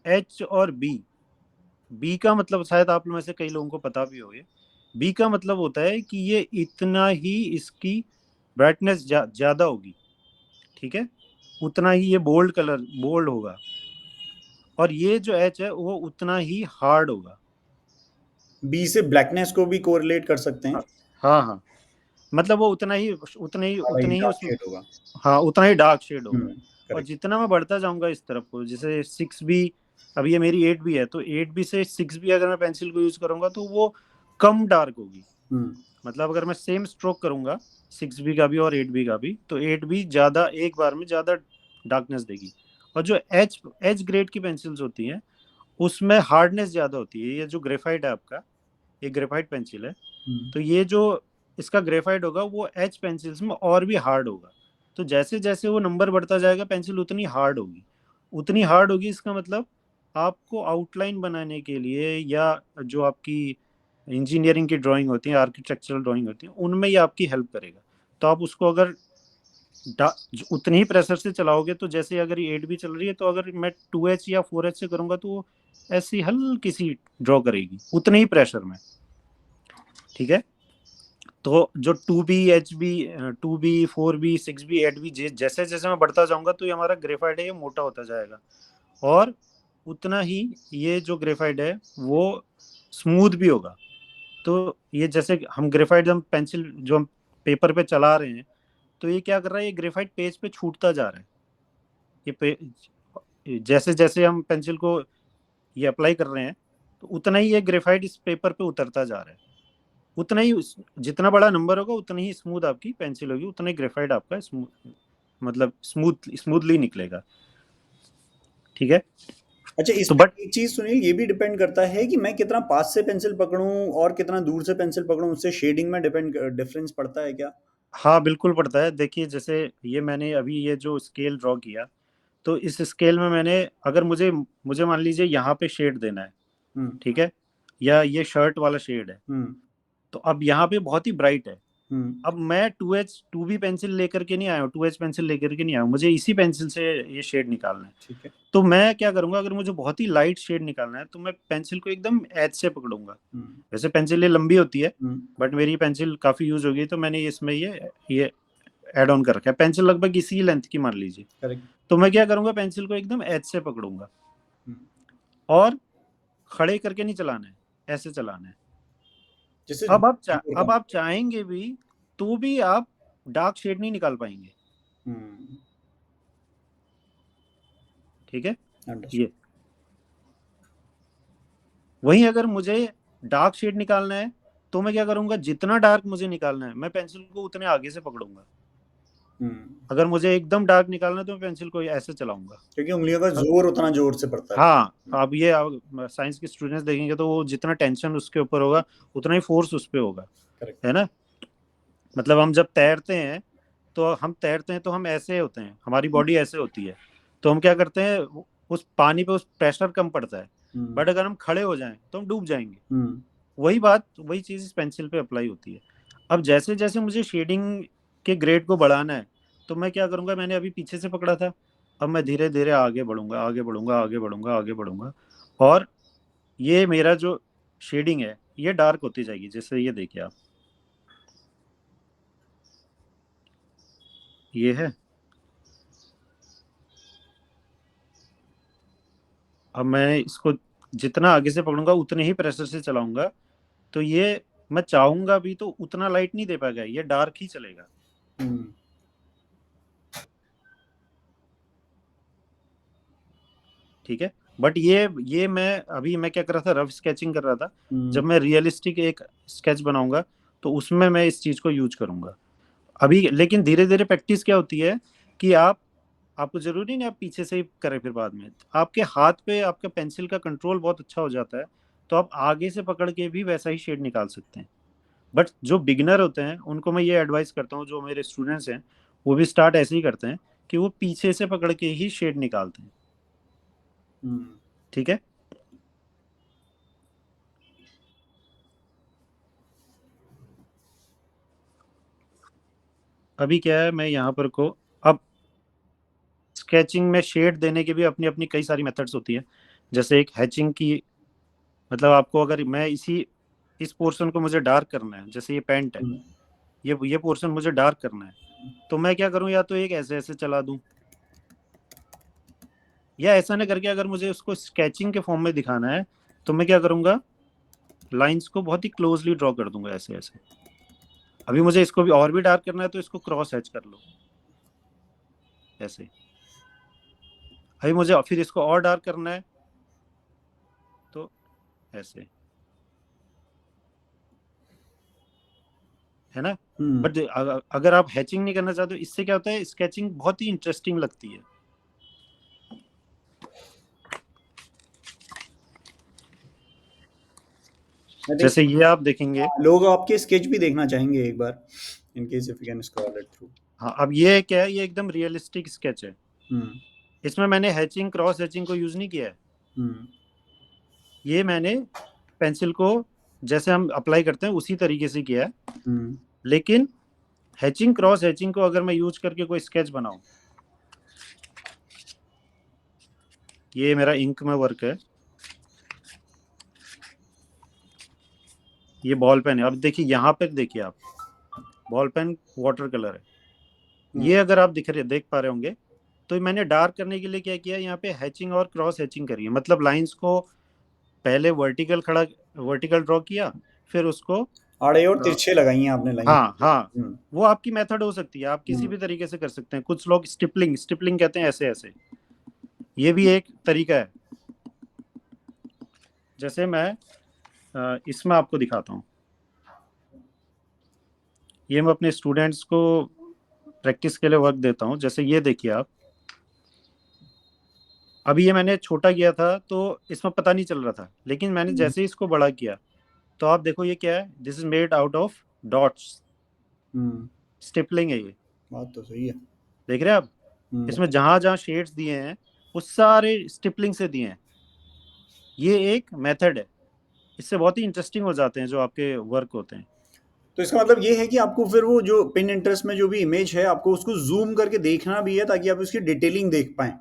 H और B का मतलब शायद आप में से कई लोगों को पता भी होगा। B का मतलब होता है कि ये इतना ही इसकी ब्राइटनेस ज्यादा होगी, ठीक है, उतना ही ये बोल्ड होगा। और ये जो H है वो उतना ही हार्ड होगा। बी से ब्लैकनेस को भी कोरिलेट कर सकते हैं। हाँ हाँ, मतलब वो उतना ही डार्क उसमें, शेड होगा। हाँ उतना ही डार्क शेड होगा। और करेक्ट। जितना मैं बढ़ता जाऊंगा इस तरफ को, जैसे 6B, अब ये मेरी 8B है, तो 8B से 6B अगर मैं पेंसिल को यूज करूंगा तो वो कम डार्क होगी। मतलब अगर मैं सेम स्ट्रोक करूंगा 6B का भी और 8B का भी, तो 8B ज्यादा, एक बार में ज्यादा डार्कनेस देगी। और जो एच ग्रेड की पेंसिल्स होती हैं उसमें हार्डनेस ज्यादा होती है। ये जो ग्रेफाइट है आपका, ये ग्रेफाइट पेंसिल है, तो ये जो इसका ग्रेफाइट होगा वो एच पेंसिल्स में और भी हार्ड होगा। तो जैसे जैसे वो नंबर बढ़ता जाएगा पेंसिल उतनी हार्ड होगी, उतनी हार्ड होगी। इसका मतलब आपको आउटलाइन बनाने के लिए, या जो आपकी इंजीनियरिंग की ड्राइंग होती है, आर्किटेक्चरल ड्राइंग होती है, उनमें ये आपकी हेल्प करेगा। तो आप उसको अगर उतनी ही प्रेशर से चलाओगे, तो जैसे अगर ये 8B चल रही है, तो अगर मैं 2H या 4H से करूंगा तो ऐसी हल्की सी ड्रॉ करेगी उतने ही प्रेशर में, ठीक है। तो जो 2B, HB, 2B, 4B, 6B, 8B, जैसे जैसे मैं बढ़ता जाऊंगा तो ये हमारा ग्रेफाइट है ये मोटा होता जाएगा, और उतना ही ये जो ग्रेफाइट है वो स्मूथ भी होगा। तो ये जैसे हम ग्रेफाइट, जब पेंसिल जो हम पेपर पे चला रहे हैं, तो ये क्या कर रहा है, ये ग्रेफाइट पेज पे छूटता जा रहा है। जैसे जैसे हम पेंसिल को ये अप्लाई कर रहे हैं, तो उतना ही ये ग्रेफाइट इस पेपर पे उतरता जा रहा है। उतना ही जितना बड़ा नंबर होगा उतनी ही स्मूथ आपकी पेंसिल होगी, उतना ही ग्रेफाइट आपका मतलब स्मूथली निकलेगा, ठीक है। अच्छा, तो इसमें बट एक चीज सुनील, ये भी डिपेंड करता है कि मैं कितना पास से पेंसिल पकड़ूं और कितना दूर से पेंसिल पकड़ूं, उससे शेडिंग में डिफरेंस पड़ता है क्या? हाँ बिल्कुल पड़ता है। देखिए जैसे ये मैंने अभी ये जो स्केल ड्रॉ किया, तो इस स्केल में मैंने, अगर मुझे मुझे मान लीजिए यहाँ पे शेड देना है, हम्म। ठीक है, या ये शर्ट वाला शेड है, हम्म। तो अब यहाँ पे बहुत ही ब्राइट है। हम्म। अब मैं 2B पेंसिल लेकर के नहीं आया हूँ, 2H पेंसिल लेकर के नहीं आया हूँ, मुझे इसी पेंसिल से ये शेड निकालना है। ठीक है। तो मैं क्या करूंगा, अगर मुझे बहुत ही लाइट शेड निकालना है तो मैं पेंसिल को एकदम एज से पकड़ूंगा। हम्म। वैसे पेंसिल ये लंबी होती है, हम्म। बट मेरी पेंसिल काफी यूज हो गई, तो मैंने इसमें ये ऐड ऑन कर रखा है। पेंसिल लगभग इसी लेंथ की मान लीजिए, करेक्ट। तो मैं क्या करूंगा, पेंसिल को एकदम एज से पकड़ूंगा, हम्म। और खड़े करके नहीं चलाना है, ऐसे चलाना है। जैसे अब आप चाहेंगे भी तो भी आप डार्क शेड नहीं निकाल पाएंगे, हम्म। ठीक है। अंडरस्टूड। ये वहीं अगर मुझे डार्क शेड निकालना है, तो मैं क्या करूंगा, जितना डार्क मुझे निकालना है मैं पेंसिल को उतने आगे से पकड़ूंगा। अगर मुझे एकदम डार्क निकालना है तो मैं पेंसिल को ऐसे चलाऊंगा। क्योंकि उंगलियों का जोर उतना जोर से पड़ता है। हाँ, अब ये साइंस के स्टूडेंट्स देखेंगे तो वो जितना टेंशन उसके ऊपर होगा उतना ही फोर्स उस पे होगा, करेक्ट। है ना। मतलब हम जब तैरते हैं, तो हम ऐसे होते हैं, हमारी बॉडी ऐसे होती है, तो हम क्या करते हैं, उस पानी पे उस प्रेशर कम पड़ता है। हम्म। बट अगर हम खड़े हो जाएं तो हम डूब जाएंगे। हम्म। वही चीज इस पेंसिल पे अप्लाई होती है। अब जैसे जैसे मुझे शेडिंग के ग्रेड को बढ़ाना है, तो मैं क्या करूंगा, मैंने अभी पीछे से पकड़ा था, अब मैं धीरे धीरे आगे बढ़ूंगा, आगे बढ़ूंगा, आगे बढ़ूंगा, आगे बढ़ूंगा, और ये मेरा जो शेडिंग है ये डार्क होती जाएगी। जैसे ये देखिए आप, ये है। अब मैं इसको जितना आगे से पकड़ूंगा उतने ही प्रेशर से चलाऊंगा, तो ये मैं चाहूंगा भी तो उतना लाइट नहीं दे पाएगा, ये डार्क ही चलेगा, हम्म। ठीक है। बट ये मैं क्या कर रहा था, रफ स्केचिंग कर रहा था। हम्म। जब मैं रियलिस्टिक एक स्केच बनाऊंगा तो उसमें मैं इस चीज को यूज करूंगा अभी। लेकिन धीरे धीरे प्रैक्टिस क्या होती है कि आपको जरूरी नहीं आप पीछे से ही करें, फिर बाद में आपके हाथ पे आपका पेंसिल का कंट्रोल बहुत अच्छा हो जाता है, तो आप आगे से पकड़ के भी वैसा ही शेड निकाल सकते हैं। बट जो बिगिनर होते हैं उनको मैं ये एडवाइस करता हूँ, जो मेरे स्टूडेंट्स हैं वो भी स्टार्ट ऐसे ही करते हैं कि वो पीछे से पकड़ के ही शेड निकालते हैं, हम्म। ठीक है। अभी क्या है, मैं यहाँ पर को अब स्केचिंग में शेड देने की भी अपनी अपनी कई सारी मेथड्स होती है। जैसे एक हैचिंग की, मतलब आपको अगर मैं इस पोर्शन को मुझे डार्क करना है, जैसे ये पैंट है, हम्म। ये पोर्शन मुझे डार्क करना है, तो मैं क्या करूं, या तो एक ऐसे ऐसे चला दूं, या ऐसा ना करके अगर मुझे उसको स्केचिंग के फॉर्म में दिखाना है तो मैं क्या करूंगा, लाइंस को बहुत ही क्लोजली ड्रॉ कर दूंगा ऐसे ऐसे। अभी मुझे इसको भी और भी डार्क करना है तो इसको क्रॉस हैच कर लो ऐसे। अभी मुझे फिर इसको और डार्क करना है तो ऐसे, है ना। हम्म। बट अगर आप हैचिंग नहीं करना चाहते, इससे क्या होता है, स्केचिंग बहुत ही इंटरेस्टिंग लगती है। I think जैसे ये आप देखेंगे, लोग आपके स्केच भी देखना चाहेंगे एक बार, in case if you can scroll it through. हाँ अब ये क्या है, ये एकदम रियलिस्टिक स्केच है। हम्म। इसमें मैंने हैचिंग क्रॉस हैचिंग को यूज नहीं किया है। हम्म। ये मैंने पेंसिल को जैसे हम अप्लाई करते हैं उसी तरीके से किया है। हम्म। लेकिन हैचिंग क्रॉस हैचिंग को अगर मैं यूज करके कोई स्केच बनाऊं, ये मेरा इंक में वर्क है, ये बॉल पेन है। अब देखिए यहाँ पे, देखिए आप, बॉल पेन वाटर कलर है। ये अगर आप देख पा रहे होंगे, तो मैंने डार्क करने के लिए क्या किया, यहाँ पे हैचिंग और क्रॉस हैचिंग करी है। मतलब लाइंस को पहले वर्टिकल ड्रॉ किया, फिर उसको आड़े और अ, तिरछे लगाई हैं आपने लाइन। हाँ हाँ, वो आपकी मेथड हो सकती है, आप किसी भी तरीके से कर सकते हैं। कुछ लोग स्टिपलिंग स्टिपलिंग कहते हैं, ऐसे ऐसे, ये भी एक तरीका है। जैसे मैं इसमें आपको दिखाता हूँ, ये मैं अपने स्टूडेंट्स को प्रैक्टिस के लिए वर्क देता हूँ। जैसे ये देखिए आप, अभी ये मैंने छोटा किया था तो इसमें पता नहीं चल रहा था, लेकिन मैंने जैसे ही इसको बड़ा किया, तो आप देखो ये क्या है, this is made out of dots, stippling है ये। बात तो सही है। देख रहे हैं आप, इसमें जहां जहां शेड्स दिए हैं वो सारे स्टिपलिंग से दिए हैं। ये एक मेथड है, इससे बहुत ही इंटरेस्टिंग हो जाते हैं जो आपके वर्क होते हैं। तो इसका मतलब ये है कि आपको फिर वो जो पिन इंटरेस्ट में जो भी इमेज है आपको उसको जूम करके देखना भी है ताकि आप उसकी डिटेलिंग देख पाएं।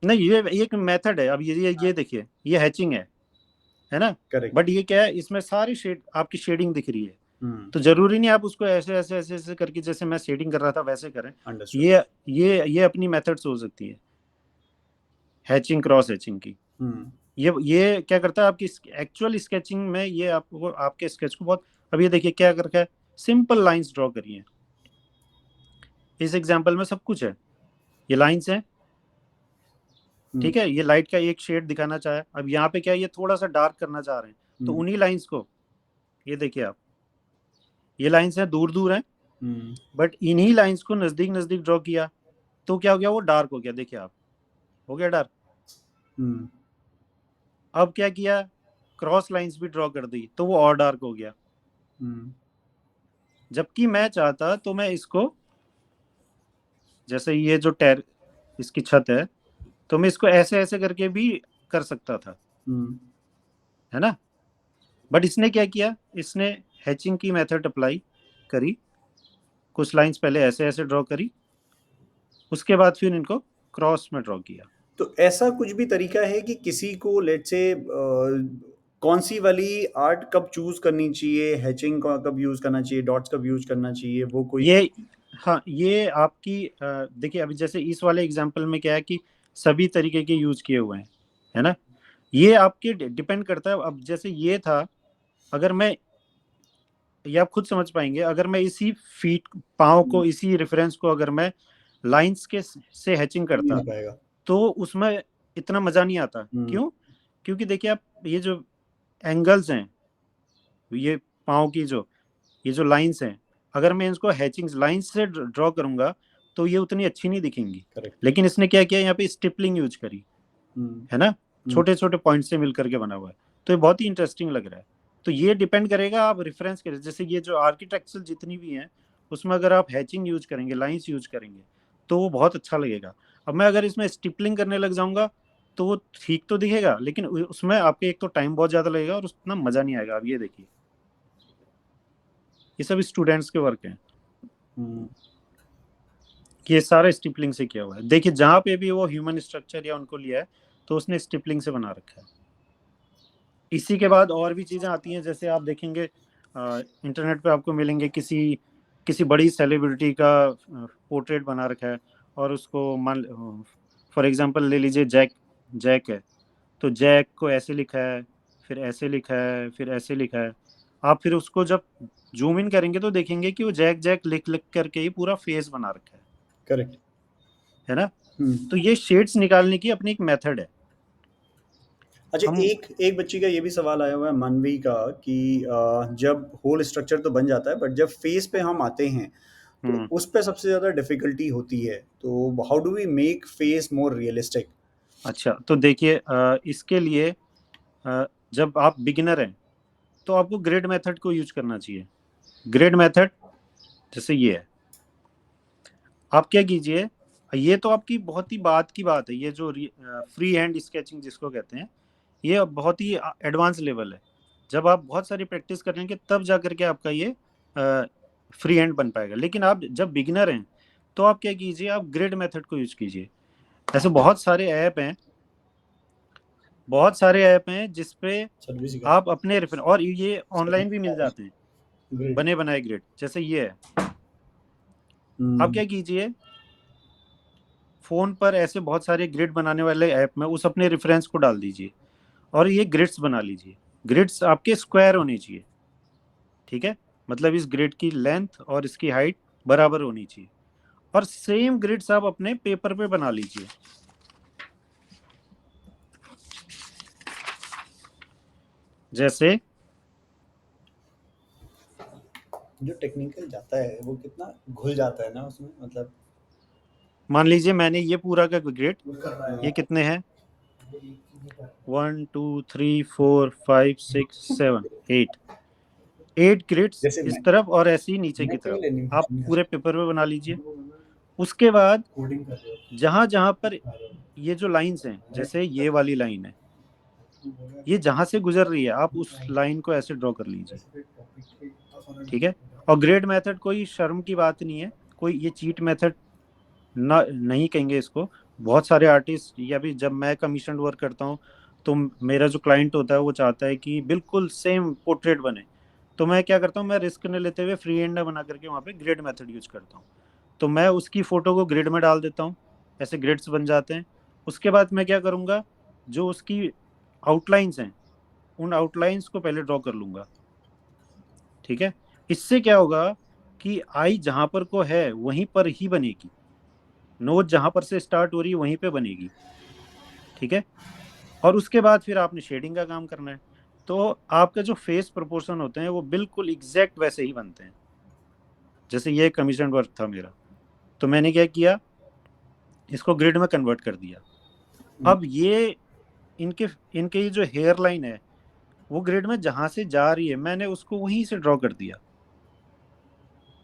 नहीं, ये एक मेथड है। अब ये देखिए, ये हैचिंग है ना। करेक्ट। बट ये क्या है, इसमें सारी शेड आपकी शेडिंग दिख रही है। हम्म। तो जरूरी नहीं आप उसको ऐसे ऐसे ऐसे ऐसे करके, जैसे मैं शेडिंग कर रहा था वैसे करें। अंडरस्टूड। ये अपनी मेथड्स हो सकती है, हैचिंग क्रॉस हैचिंग की। हम्म। ये क्या करता है, आपकी एक्चुअल स्केचिंग में ये आपको आपके स्केच को बहुत, अब ये देखिए क्या कर रखा है, सिंपल लाइंस ड्रॉ करी है। इस एग्जांपल में सब कुछ है, ये लाइंस हैं, ठीक है। ये लाइट का एक शेड दिखाना चाहे, अब यहाँ पे क्या है, ये थोड़ा सा डार्क करना चाह रहे हैं, तो उन्हीं लाइंस को, ये देखिए आप, ये लाइंस हैं दूर दूर हैं, बट इन्हीं लाइंस को नजदीक नजदीक ड्रॉ किया, तो क्या हो गया, वो डार्क हो गया। देखिए आप, हो गया डार्क। अब क्या किया, क्रॉस लाइंस भी ड्रॉ कर दी, तो वो और डार्क हो गया। जबकि मैं चाहता तो मैं इसको, जैसे ये जो इसकी छत है, तो मैं इसको ऐसे ऐसे करके भी कर सकता था, है ना। बट इसने क्या किया, इसने हैचिंग की मेथड अप्लाई करी, कुछ लाइंस पहले ऐसे ऐसे ड्रॉ करी, उसके बाद फिर इनको क्रॉस में ड्रॉ किया। तो ऐसा कुछ भी तरीका है कि किसी को लेट से कौन सी वाली आर्ट कब चूज करनी चाहिए, हैचिंग का कब यूज करना चाहिए, डॉट्स कब यूज करना चाहिए, वो कोई? ये, हाँ, ये आपकी देखिए, अभी जैसे इस वाले एग्जांपल में क्या है कि सभी तरीके के यूज किए हुए हैं, है ना। ये आपके डिपेंड करता है। अब जैसे ये था, अगर मैं, ये आप खुद समझ पाएंगे, अगर मैं इसी फीट पाँव को, इसी रेफरेंस को अगर मैं लाइंस के से हैचिंग नहीं करता, हो पाएगा। तो उसमें इतना मजा नहीं आता। क्यों? क्योंकि देखिए आप, ये जो एंगल्स हैं, ये पाँव की जो, ये जो लाइंस हैं, अगर मैं इसको हैचिंग लाइंस से ड्रॉ करूंगा तो ये उतनी अच्छी नहीं दिखेंगी। करेक्ट। लेकिन इसने क्या किया, यहाँ पे स्टिपलिंग यूज करी, है ना, छोटे छोटे पॉइंट से मिलकर के बना हुआ है, तो ये बहुत ही इंटरेस्टिंग लग रहा है। तो ये डिपेंड करेगा आप रेफरेंस करें। जैसे ये जो आर्किटेक्चर जितनी भी हैं, उसमें अगर आप हैचिंग यूज करेंगे, लाइंस यूज करेंगे, तो वो बहुत अच्छा लगेगा। अब मैं अगर इसमें स्टिपलिंग करने लग जाऊंगा, तो वो ठीक तो दिखेगा, लेकिन उसमें आपके एक तो टाइम बहुत ज्यादा लगेगा और उतना मजा नहीं आएगा। अब ये देखिए, ये सब स्टूडेंट्स के वर्क हैं, कि ये सारा स्टिपलिंग से किया हुआ है। देखिए जहां पे भी वो ह्यूमन स्ट्रक्चर या उनको लिया है, तो उसने स्टिपलिंग से बना रखा है। इसी के बाद और भी चीजें आती हैं, जैसे आप देखेंगे इंटरनेट पे आपको मिलेंगे, किसी किसी बड़ी सेलिब्रिटी का पोर्ट्रेट बना रखा है, और उसको मान, फॉर एग्जांपल ले लीजिए, जैक जैक है, तो जैक को ऐसे लिखा है, फिर ऐसे लिखा है, फिर ऐसे लिखा है। आप फिर उसको जब जूम इन करेंगे तो देखेंगे कि वो जैक जैक लिख लिख करके ही पूरा फेस बना रखा है। करेक्ट। है ना। तो ये शेड्स निकालने की अपनी एक मेथड है। अच्छा, हम एक एक बच्ची का ये भी सवाल आया हुआ है मानवी का कि जब होल स्ट्रक्चर तो बन जाता है बट जब फेस पे हम आते हैं तो उस पे सबसे ज़्यादा डिफिकल्टी होती है, तो how do we make face more realistic? अच्छा, तो देखिए इसके लिए जब आप बिगिनर हैं, तो आपको ग्रेड मेथड को यूज करना चाहिए। ग्रेड मेथड जैसे ये है, आप क्या कीजिए, ये तो आपकी बहुत ही बात की बात है, ये जो फ्री हैंड स्केचिंग जिसको कहते हैं, ये बहुत ही एडवांस लेवल है। जब आप बहुत सारी प्रैक्टिस करेंगे तब जा करके आपका ये फ्री हैंड बन पाएगा। लेकिन आप जब बिगिनर हैं, तो आप क्या कीजिए, आप ग्रेड मेथड को यूज कीजिए। ऐसे बहुत सारे ऐप हैं बहुत सारे ऐप हैं जिसपे सर्विस आप अपने रेफरेंस, और ये ऑनलाइन भी मिल जाते हैं बने बनाए ग्रिड, जैसे ये है। आप क्या कीजिए, फोन पर ऐसे बहुत सारे ग्रिड बनाने वाले ऐप में उस अपने रेफरेंस को डाल दीजिए और ये ग्रिड्स बना लीजिए। ग्रिड्स आपके स्क्वायर होने चाहिए, ठीक है, मतलब इस ग्रिड की लेंथ और इसकी हाइट बराबर होनी चाहिए। और सेम ग्रिड्स आप अपने पेपर पे बना लीजिए। जैसे जो टेक्निकल जाता है वो कितना घुल जाता है ना उसमें, मतलब मान लीजिए मैंने ये पूरा का ग्रिड, ये कितने हैं, 1 2 3 4 5 6 7 8, 8 ग्रिड्स जैसे इस मैं तरफ और ऐसे ही नीचे की कहीं तरफ लेनी आप पूरे पेपर पे बना लीजिए। उसके बाद कोडिंग कर रहे हो जहां जहां पर ये जो लाइंस हैं, जैसे ये वाली लाइन है, ये जहां से गुजर रही है आप उस लाइन को ऐसे ड्रॉ कर लीजिए, ठीक है। और ग्रेड मेथड कोई शर्म की बात नहीं है, कोई ये चीट मेथड ना नहीं कहेंगे इसको। बहुत सारे आर्टिस्ट, या भी जब मैं कमीशन वर्क करता हूँ तो मेरा जो क्लाइंट होता है वो चाहता है कि बिल्कुल सेम पोर्ट्रेट बने, तो मैं क्या करता हूँ, मैं रिस्क न लेते हुए फ्री हैंड बना करके वहाँ पे ग्रिड मेथड यूज करता हूँ। तो मैं उसकी फोटो को ग्रिड में डाल देता हूँ, ऐसे ग्रिड्स बन जाते हैं। उसके बाद मैं क्या करूँगा, जो उसकी आउटलाइंस हैं उन आउटलाइंस को पहले ड्रॉ कर लूंगा, ठीक है। इससे क्या होगा कि आई जहां पर को है वहीं पर ही बनेगी, नोट जहां पर से स्टार्ट हो रही है वहीं पे बनेगी, ठीक है। और उसके बाद फिर आपने शेडिंग का काम करना है। तो आपका जो फेस प्रोपोर्शन होते हैं वो बिल्कुल एग्जैक्ट वैसे ही बनते हैं, जैसे ये कमीशन वर्क था मेरा, तो मैंने क्या किया, इसको ग्रिड में कन्वर्ट कर दिया। अब ये इनके इनके ये जो हेयर लाइन है वो ग्रिड में जहां से जा रही है मैंने उसको वहीं से ड्रॉ कर दिया।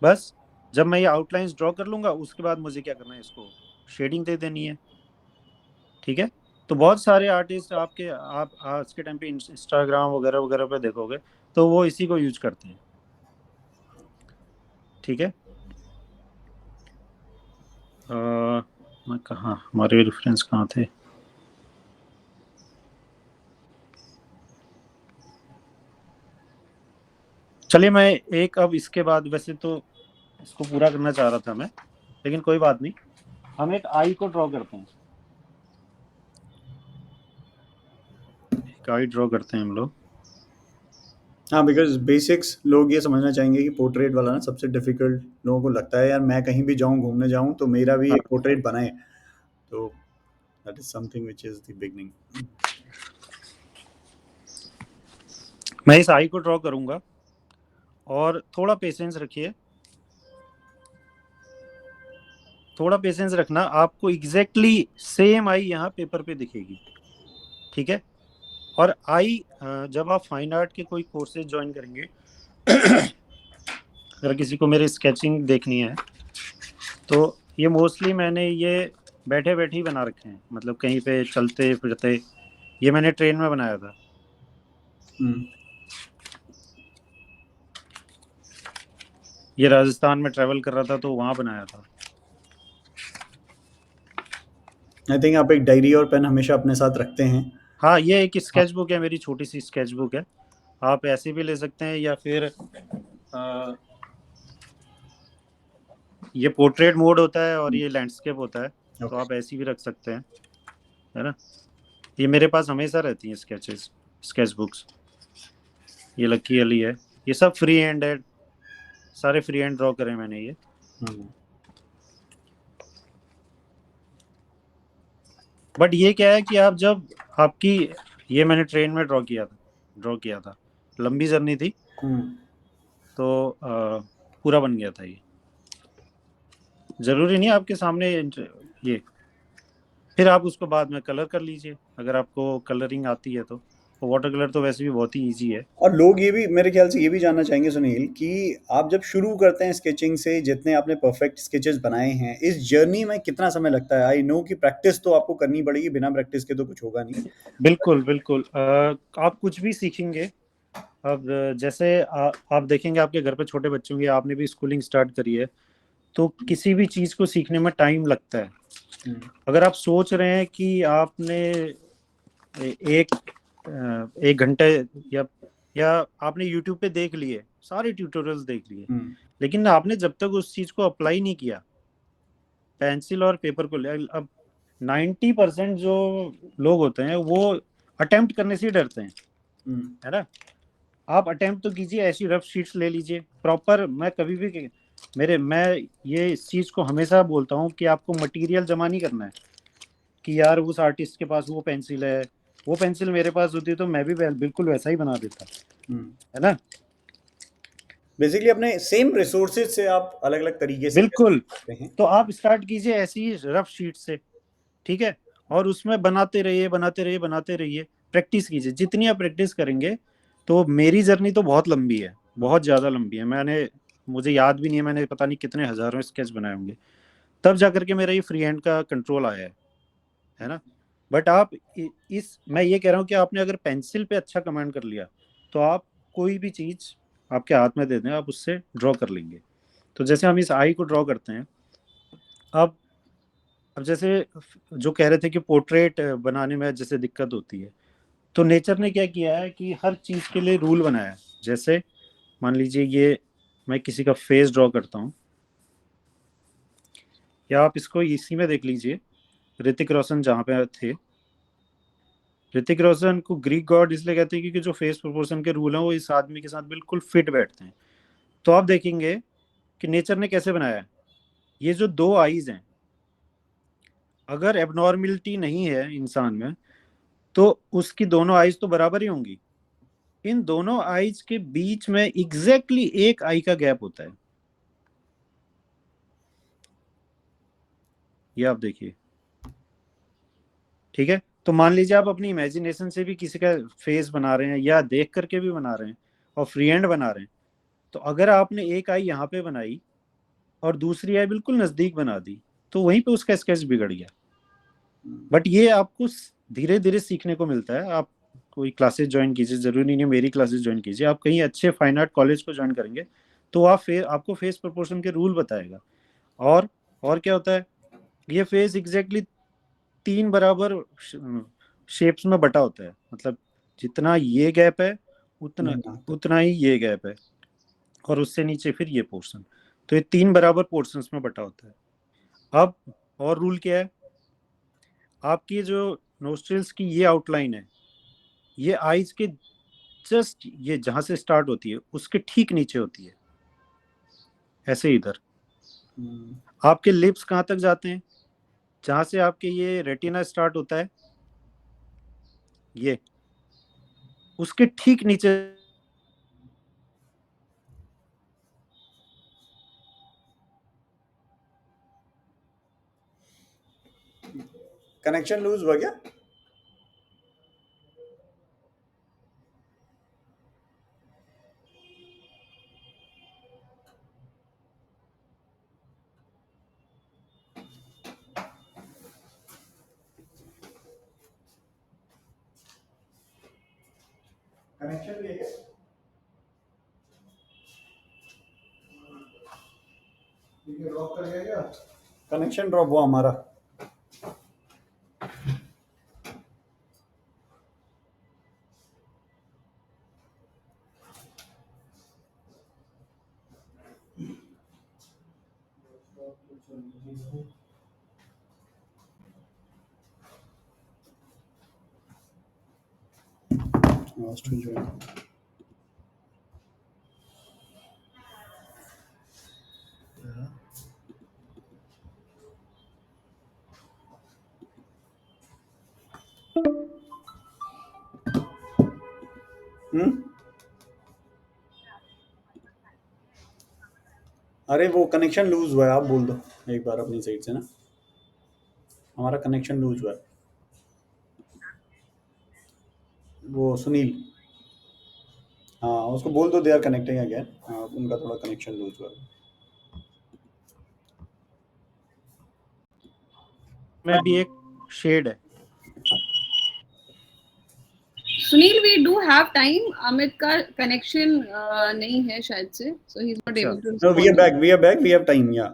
बस जब मैं ये आउटलाइंस ड्रॉ कर लूंगा उसके बाद मुझे क्या करना है, इसको शेडिंग दे देनी है, ठीक है। तो बहुत सारे आर्टिस्ट आपके आप आज के टाइम पे इंस्टाग्राम वगैरह वगैरह पे देखोगे तो वो इसी को यूज करते हैं, ठीक है। मैं कहाँ, हमारे रेफरेंस कहाँ थे, चलिए मैं एक, अब इसके बाद वैसे तो इसको पूरा करना चाह रहा था मैं, लेकिन कोई बात नहीं, हम एक आई को ड्रॉ करते हैं, एक आई ड्रॉ करते हैं हम लोग। हाँ, बिकॉज बेसिक्स लोग ये समझना चाहेंगे कि पोर्ट्रेट वाला ना सबसे डिफिकल्ट लोगों को लगता है, यार मैं कहीं भी जाऊँ घूमने जाऊँ तो मेरा भी हाँ, एक पोर्ट्रेट बनाए, तो that is something which is the beginning. मैं इस आई को ड्रॉ करूंगा और थोड़ा पेशेंस रखिए, थोड़ा पेशेंस रखना, आपको एग्जैक्टली सेम आई यहाँ पेपर पे दिखेगी, ठीक है। और आई जब आप फाइन आर्ट के कोई कोर्सेज ज्वाइन करेंगे अगर किसी को मेरी स्केचिंग देखनी है तो ये मोस्टली मैंने ये बैठे बैठे ही बना रखे हैं, मतलब कहीं पे चलते फिरते, ये मैंने ट्रेन में बनाया था। ये राजस्थान में ट्रैवल कर रहा था तो वहां बनाया था। आई थिंक आप एक डायरी और पेन हमेशा अपने साथ रखते हैं। हाँ, ये एक स्केच बुक है, मेरी छोटी सी स्केच बुक है, आप ऐसे भी ले सकते हैं या फिर ये पोर्ट्रेट मोड होता है और ये लैंडस्केप होता है, तो आप ऐसी भी रख सकते हैं, है ना। ये मेरे पास हमेशा रहती हैं स्केचेस, स्केच बुक्स। ये लकी अली है, ये सब फ्री हैंड है, सारे फ्री हैंड ड्रॉ करे मैंने ये। बट ये क्या है कि आप जब आपकी, ये मैंने ट्रेन में ड्रॉ किया था, लंबी जर्नी थी तो पूरा बन गया था ये, जरूरी नहीं आपके सामने ये, फिर आप उसको बाद में कलर कर लीजिए अगर आपको कलरिंग आती है तो वाटर कलर तो वैसे भी बहुत ही इजी है। और लोग ये भी मेरे ख्याल से ये भी जानना चाहेंगे सुनील कि आप जब शुरू करते हैं स्केचिंग से, जितने आपने परफेक्ट स्केचेस बनाए हैं, इस जर्नी में कितना समय लगता है? आई नो कि प्रैक्टिस तो आपको करनी पड़ेगी, बिना प्रैक्टिस के तो कुछ होगा नहीं। बिल्कुल बिल्कुल, आप कुछ भी सीखेंगे, अब जैसे आप देखेंगे आपके घर पे छोटे बच्चे होंगे, आपने भी स्कूलिंग स्टार्ट करी है, तो किसी भी चीज को सीखने में टाइम लगता है। अगर आप सोच रहे हैं कि आपने एक घंटे या आपने यूट्यूब पे देख लिए, सारे ट्यूटोरियल्स देख लिए, लेकिन आपने जब तक उस चीज को अप्लाई नहीं किया, पेंसिल और पेपर को ले, अब 90% जो लोग होते हैं वो अटेम्प्ट करने से ही डरते हैं, है ना। आप अटेम्प्ट तो कीजिए, ऐसी रफ शीट्स ले लीजिए प्रॉपर। मैं कभी भी मैं ये इस चीज को हमेशा बोलता हूँ कि आपको मटेरियल जमा नहीं करना है कि यार उस आर्टिस्ट के पास वो पेंसिल है, वो पेंसिल मेरे पास होती तो मैं भी बिल्कुल वैसा ही बना देता, है ना। बेसिकली अपने सेम रिसोर्सेज से आप अलग अलग तरीके से बिल्कुल, हैं। तो आप स्टार्ट कीजिए ऐसी रफ शीट से, ठीक है, और उसमें बनाते रहिए बनाते रहिए बनाते रहिए, प्रैक्टिस कीजिए। जितनी आप प्रैक्टिस करेंगे, तो मेरी जर्नी तो बहुत लंबी है, बहुत ज़्यादा लंबी है। मुझे याद भी नहीं है, मैंने पता नहीं कितने हज़ारों स्केच बनाए होंगे, तब जाकर के मेरा ये फ्री हैंड का कंट्रोल आया है ना। बट आप मैं ये कह रहा हूँ कि आपने अगर पेंसिल पे अच्छा कमांड कर लिया, तो आप कोई भी चीज़ आपके हाथ में दे दें, आप उससे ड्रॉ कर लेंगे। तो जैसे हम इस आई को ड्रॉ करते हैं, अब जैसे जो कह रहे थे कि पोर्ट्रेट बनाने में जैसे दिक्कत होती है, तो नेचर ने क्या किया है कि हर चीज के लिए रूल बनाया है। जैसे मान लीजिए ये मैं किसी का फेस ड्रॉ करता हूँ, या आप इसको इसी में देख लीजिए, ऋतिक रोशन जहाँ पे थे, ऋतिक रोशन को ग्रीक गॉड इसलिए कहते हैं क्योंकि जो फेस प्रोपोर्शन के रूल हैं वो इस आदमी के साथ बिल्कुल फिट बैठते हैं। तो आप देखेंगे कि नेचर ने कैसे बनाया है। ये जो दो आईज हैं, अगर एबनॉर्मिलिटी नहीं है इंसान में, तो उसकी दोनों आईज तो बराबर ही होंगी। इन दोनों आईज के बीच में एग्जैक्टली एक आई का गैप होता है, ये आप देखिए, ठीक है। तो मान लीजिए आप अपनी इमेजिनेशन से भी किसी का फेस बना रहे हैं या देख करके भी बना रहे हैं और फ्री हैंड बना रहे हैं, तो अगर आपने एक आई यहाँ पे बनाई और दूसरी आई बिल्कुल नजदीक बना दी, तो वहीं पे उसका स्केच बिगड़ गया। बट ये आपको धीरे धीरे सीखने को मिलता है। आप कोई क्लासेस ज्वाइन कीजिए, जरूरी नहीं है मेरी क्लासेस ज्वाइन कीजिए, आप कहीं अच्छे फाइन आर्ट कॉलेज को ज्वाइन करेंगे तो आपको फेस प्रोपोर्शन के रूल बताएगा। और क्या होता है, ये फेस एग्जैक्टली 3 बराबर शेप्स में बटा होता है, मतलब जितना ये गैप है उतना उतना ही ये गैप है, और उससे नीचे फिर ये पोर्शन, तो ये 3 बराबर पोर्शंस में बटा होता है। अब और रूल क्या है, आपकी जो नोस्ट्रिल्स की ये आउटलाइन है, ये आईज के जस्ट ये जहां से स्टार्ट होती है उसके ठीक नीचे होती है, ऐसे इधर। आपके लिप्स कहां तक जाते हैं, जहां से आपके ये रेटिना स्टार्ट होता है, ये उसके ठीक नीचे। कनेक्शन लूज हुआ क्या? कनेक्शन भी है क्या? ड्रॉप कर गया क्या? कनेक्शन ड्रॉप हुआ हमारा। अरे वो कनेक्शन लूज हुआ है, आप बोल दो एक बार अपनी साइड से ना, हमारा कनेक्शन लूज हुआ है। वो सुनील, हाँ उसको बोल दो दे आर कनेक्टिंग अगेन, उनका थोड़ा कनेक्शन लूज हुआ है। में भी एक शेड है। Sunil, we do have time. Amit का कनेक्शन नहीं है शायद से, so he is not able to. No, we are back. We have time. Yeah.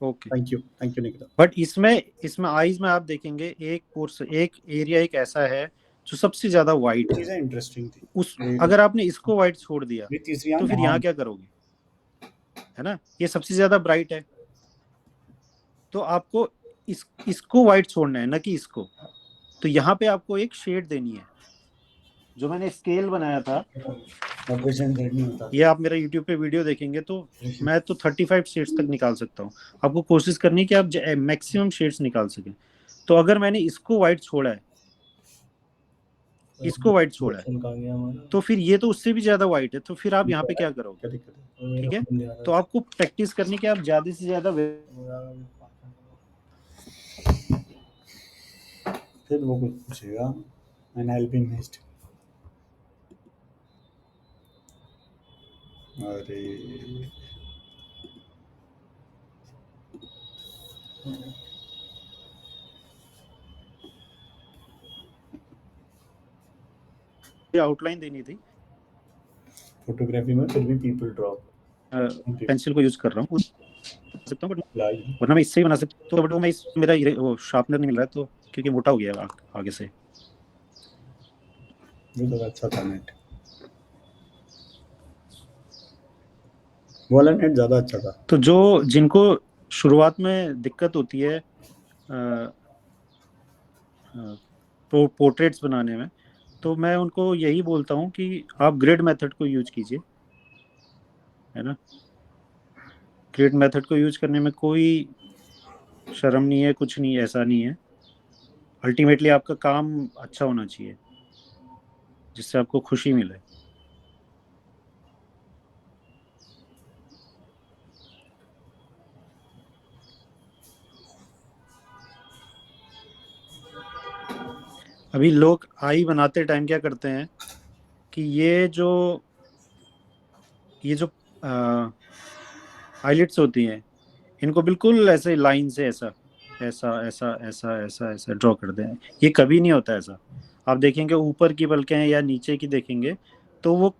Okay. Thank you Nikita. But इसमें आईज में आप देखेंगे एक एरिया एक ऐसा है जो सबसे ज्यादा वाइट है। चीजें इंटरेस्टिंग थी। उस अगर आपने इसको वाइट छोड़ दिया ये तीसरी तो फिर यहाँ क्या करोगे, है ना, ये सबसे ज्यादा ब्राइट है, तो आपको इसको वाइट छोड़ना है, ना कि इसको। तो यहाँ पे आपको एक शेड देनी है। जो मैंने स्केल बनाया था, ऑपरेशन Z नहीं होता। ये आप मेरा यूट्यूब पे वीडियो देखेंगे तो मैं तो 35 शेड्स तक निकाल सकता हूँ। आपको कोशिश करनी है कि आप मैक्सिमम शेड्स निकाल सकें। तो अगर मैंने इसको वाइट छोड़ा है, इसको वाइट छोड़ा है, तो फिर ये तो उससे भी ज्यादा वाइट है, तो फिर आप यहाँ पे क्या करोगे, ठीक है। तो आपको प्रैक्टिस करनी कि आप ज्यादा से ज्यादा फिर वो कुछ पूछेगा and I will be missed. अरे आउटलाइन देनी थी। फोटोग्राफी में फिर भी पीपल ड्रॉप पेंसिल को यूज कर रहा हूँ सकता हूँ, लाइव वरना मैं इससे ही बना सकता हूँ, बट वो मैं मेरा वो शार्पनर नहीं मिल रहा है, तो क्योंकि मोटा हो गया आगे से। ये तो अच्छा था नेट, वाला नेट ज्यादा अच्छा था। तो जिनको शुरुआत में दिक्कत होती है पोर्ट्रेट्स बनाने में, तो मैं उनको यही बोलता हूँ कि आप ग्रिड मेथड को यूज कीजिए, है ना। ग्रिड मेथड को यूज करने में कोई शर्म नहीं है, कुछ नहीं, ऐसा नहीं है। अल्टीमेटली आपका काम अच्छा होना चाहिए जिससे आपको खुशी मिले। अभी लोग आई बनाते टाइम क्या करते हैं कि ये जो आईलिट्स होती हैं, इनको बिल्कुल ऐसे लाइन से ऐसा ऐसा ऐसा ऐसा ऐसा ऐसा ड्रॉ कर दें। ये कभी नहीं होता ऐसा। आप देखेंगे ऊपर की पलकें या नीचे की देखेंगे तो वो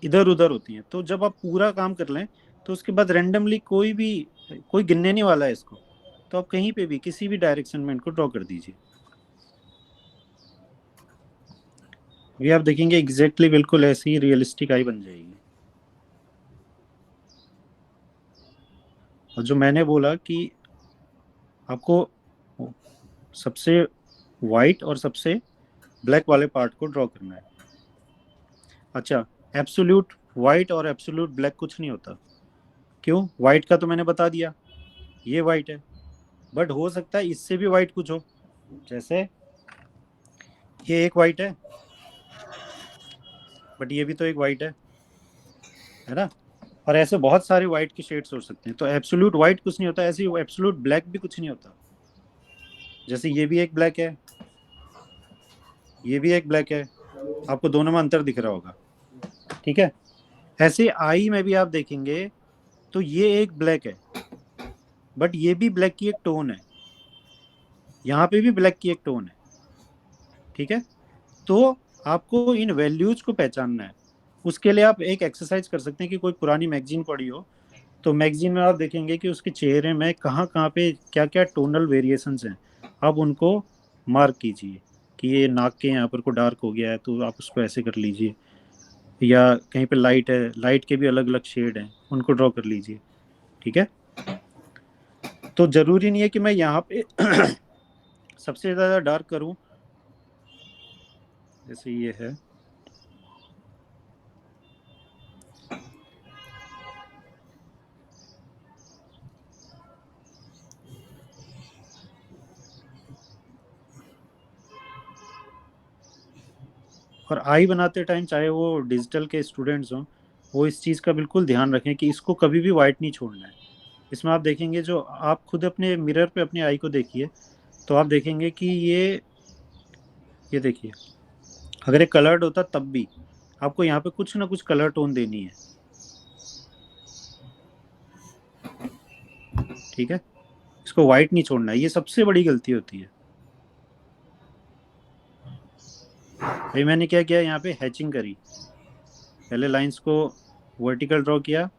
इधर उधर होती हैं। तो जब आप पूरा काम कर लें तो उसके बाद रैंडमली कोई गिनने नहीं वाला है इसको, तो आप कहीं पे भी किसी भी डायरेक्शन में इनको ड्रॉ कर दीजिए। ये आप देखेंगे एग्जैक्टली बिल्कुल ऐसी ही रियलिस्टिक आई बन जाएगी। और जो मैंने बोला कि आपको सबसे वाइट और सबसे ब्लैक वाले पार्ट को ड्रॉ करना है। अच्छा, एब्सोल्यूट वाइट और एब्सोल्यूट ब्लैक कुछ नहीं होता। क्यों? वाइट का तो मैंने बता दिया, ये वाइट है, बट हो सकता है इससे भी वाइट कुछ हो। जैसे ये एक वाइट है, बट ये भी तो एक वाइट है ना। और ऐसे बहुत सारे वाइट के शेड्स हो सकते हैं। तो एब्सोल्यूट वाइट कुछ नहीं होता, ऐसे ही एब्सोल्यूट ब्लैक भी कुछ नहीं होता। जैसे ये भी एक ब्लैक है, ये भी एक ब्लैक है, आपको दोनों में अंतर दिख रहा होगा, ठीक है। ऐसे आई में भी आप देखेंगे तो ये एक ब्लैक है, बट ये भी ब्लैक की एक टोन है, यहाँ पे भी ब्लैक की एक टोन है, ठीक है। तो आपको इन वैल्यूज को पहचानना है। उसके लिए आप एक एक्सरसाइज कर सकते हैं कि कोई पुरानी मैगजीन पढ़ी हो, तो मैगजीन में आप देखेंगे कि उसके चेहरे में कहाँ कहाँ पे क्या क्या टोनल वेरिएशंस हैं। आप उनको मार्क कीजिए कि ये नाक के यहाँ पर को डार्क हो गया है, तो आप उसको ऐसे कर लीजिए। या कहीं पे लाइट है, लाइट के भी अलग अलग शेड हैं, उनको ड्रॉ कर लीजिए, ठीक है। तो जरूरी नहीं है कि मैं यहाँ पे सबसे ज़्यादा डार्क करूँ, जैसे ये है। और आई बनाते टाइम चाहे वो डिजिटल के स्टूडेंट्स हों, वो इस चीज़ का बिल्कुल ध्यान रखें कि इसको कभी भी वाइट नहीं छोड़ना है। इसमें आप देखेंगे, जो आप खुद अपने मिरर पे अपनी आई को देखिए, तो आप देखेंगे कि ये देखिए, अगर ये कलर्ड होता तब भी आपको यहाँ पे कुछ ना कुछ कलर टोन देनी है, ठीक है। इसको वाइट नहीं छोड़ना है, ये सबसे बड़ी गलती होती है। भाई मैंने क्या किया, यहाँ पे हैचिंग करी, पहले लाइंस को वर्टिकल ड्रॉ किया,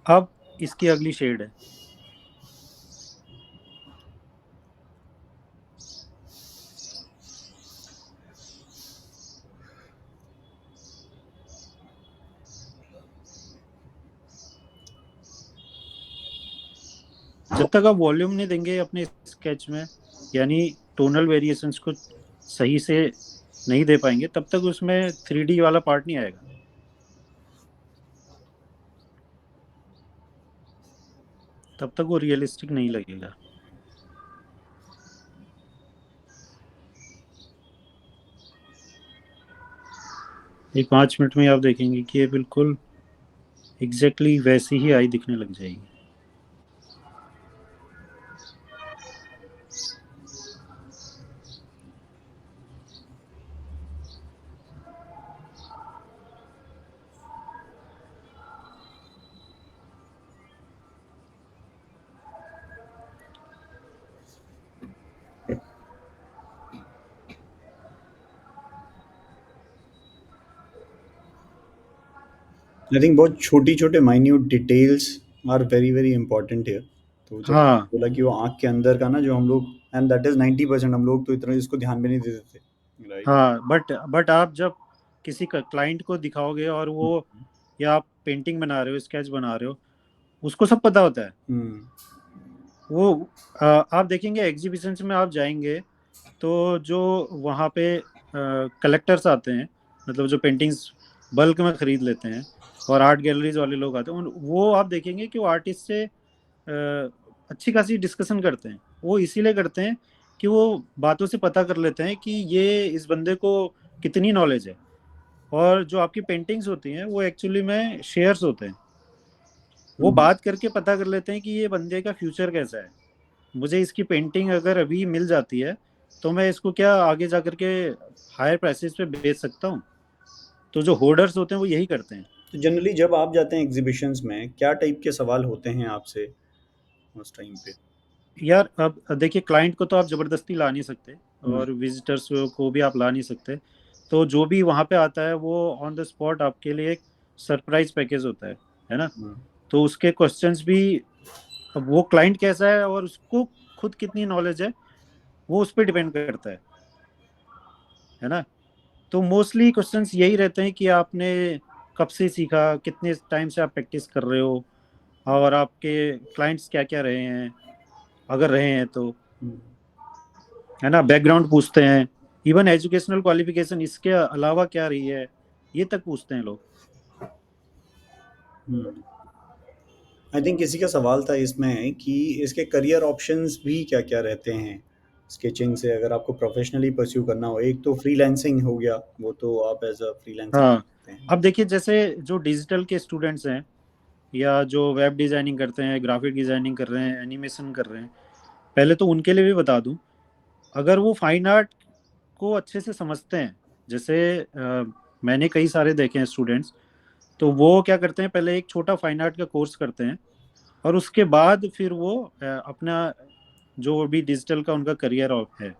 अब इसकी अगली शेड है। जब तक आप वॉल्यूम नहीं देंगे अपने स्केच में, यानी टोनल वेरिएशंस को सही से नहीं दे पाएंगे, तब तक उसमें 3D वाला पार्ट नहीं आएगा। तब तक वो रियलिस्टिक नहीं लगेगा। एक 5 मिनट में आप देखेंगे कि ये बिल्कुल एग्जैक्टली वैसी ही आई दिखने लग जाएगी। आई थिंक बहुत छोटी छोटे minute details are very very important here. तो जब हाँ बोला कि वो आँख के अंदर का ना, जो हम लोग, एंड दैट इज 90%, हम लोग तो इतना इसको ध्यान भी नहीं देते थे, राइट? हाँ, बट आप जब किसी क्लाइंट को दिखाओगे और वो, या आप पेंटिंग बना रहे हो, स्केच बना रहे हो, उसको सब पता होता है। वो आप देखेंगे एग्जीबिशंस में आप जाएंगे तो जो वहाँ पे कलेक्टर्स आते हैं, मतलब जो पेंटिंग्स बल्क में खरीद लेते हैं, और आर्ट गैलरीज वाले लोग आते हैं, वो आप देखेंगे कि वो आर्टिस्ट से अच्छी खासी डिस्कशन करते हैं। वो इसीलिए करते हैं कि वो बातों से पता कर लेते हैं कि ये इस बंदे को कितनी नॉलेज है। और जो आपकी पेंटिंग्स होती हैं वो एक्चुअली में शेयर्स होते हैं। वो बात करके पता कर लेते हैं कि ये बंदे का फ्यूचर कैसा है। मुझे इसकी पेंटिंग अगर अभी मिल जाती है तो मैं इसको क्या आगे जा करके हायर प्राइसेस पे बेच सकता हूँ। तो जो होर्डर्स होते हैं वो यही करते हैं। तो जनरली जब आप जाते हैं एग्जीबिशंस में, क्या टाइप के सवाल होते हैं आपसे उस टाइम पे? यार अब देखिए, क्लाइंट को तो आप जबरदस्ती ला नहीं सकते, हम्म, और विजिटर्स को भी आप ला नहीं सकते। तो जो भी वहाँ पे आता है वो ऑन द स्पॉट आपके लिए एक सरप्राइज पैकेज होता है ना। हम्म, तो उसके क्वेश्चंस भी, अब वो क्लाइंट कैसा है और उसको खुद कितनी नॉलेज है, वो उस पर डिपेंड करता है ना। तो मोस्टली क्वेश्चंस यही रहते हैं कि आपने कब से सीखा, कितने टाइम से आप प्रैक्टिस कर रहे हो, और आपके क्लाइंट्स क्या क्या रहे हैं, अगर रहे हैं तो, हम्म, है ना। बैकग्राउंड पूछते हैं, इवन एजुकेशनल क्वालिफिकेशन इसके अलावा क्या रही है, ये तक पूछते हैं लोग। हम्म। आई थिंक किसी का सवाल था इसमें कि इसके करियर ऑप्शंस भी क्या क्या रहते हैं स्केचिंग से, अगर आपको प्रोफेशनली परस्यू करना हो। एक तो फ्रीलांसिंग हो गया, वो तो आप एज अ फ्रीलांसर हाँ, करते हैं। अब देखिए, जैसे जो डिजिटल के स्टूडेंट्स हैं, या जो वेब डिज़ाइनिंग करते हैं, ग्राफिक डिज़ाइनिंग कर रहे हैं, एनिमेशन कर रहे हैं, पहले तो उनके लिए भी बता दूं, अगर वो फाइन आर्ट को अच्छे से समझते हैं, जैसे मैंने कई सारे देखे हैं स्टूडेंट्स, तो वो क्या करते हैं, पहले एक छोटा फाइन आर्ट का कोर्स करते हैं, और उसके बाद फिर वो अपना जो भी डिजिटल का उनका करियर है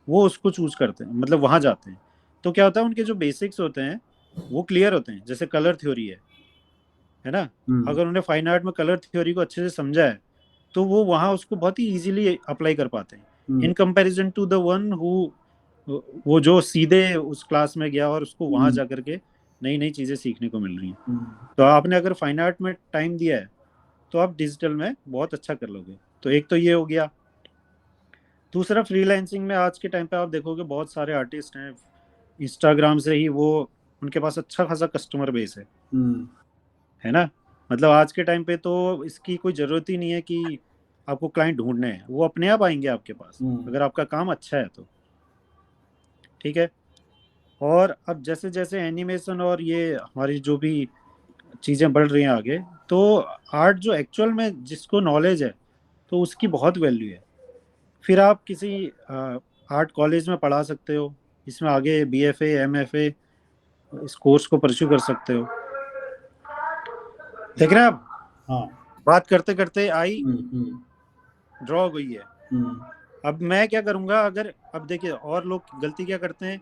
वो उसको चूज करते हैं, मतलब वहां जाते हैं। तो क्या होता है, उनके जो बेसिक्स होते हैं वो क्लियर होते हैं। जैसे कलर थ्योरी है ना। हम्म, अगर उन्हें फाइन आर्ट में कलर थ्योरी को अच्छे से समझा है तो वो वहाँ उसको बहुत ही इजीली अप्लाई कर पाते हैं, hmm, in comparison to the one who, वो जो सीधे उस क्लास में गया और उसको वहाँ हम्म, जा करके नई नई चीज़ें सीखने को मिल रही हैं। हम्म, तो आपने अगर फाइन आर्ट में टाइम दिया है तो आप डिजिटल में बहुत अच्छा कर लोगे। तो एक तो ये हो गया। दूसरा, फ्रीलांसिंग में आज के टाइम पे आप देखोगे बहुत सारे आर्टिस्ट हैं, इंस्टाग्राम से ही वो, उनके पास अच्छा खासा कस्टमर बेस हम्म, है ना। मतलब आज के टाइम पे तो इसकी कोई ज़रूरत ही नहीं है कि आपको क्लाइंट ढूंढने हैं, वो अपने आप आएंगे आपके पास हम्म, अगर आपका काम अच्छा है तो। ठीक है। और अब जैसे जैसे एनिमेशन और ये हमारी जो भी चीज़ें बढ़ रही हैं आगे, तो आर्ट जो एक्चुअल में जिसको नॉलेज है तो उसकी बहुत वैल्यू है। फिर आप किसी आर्ट कॉलेज में पढ़ा सकते हो, इसमें आगे BFA MFA इस कोर्स को परस्यू कर सकते हो। देख रहे हैं आप, हाँ, बात करते करते आई हम्म, हम्म, ड्रॉ हो गई है। हम्म, अब मैं क्या करूंगा, अगर अब देखिए और लोग गलती क्या करते हैं,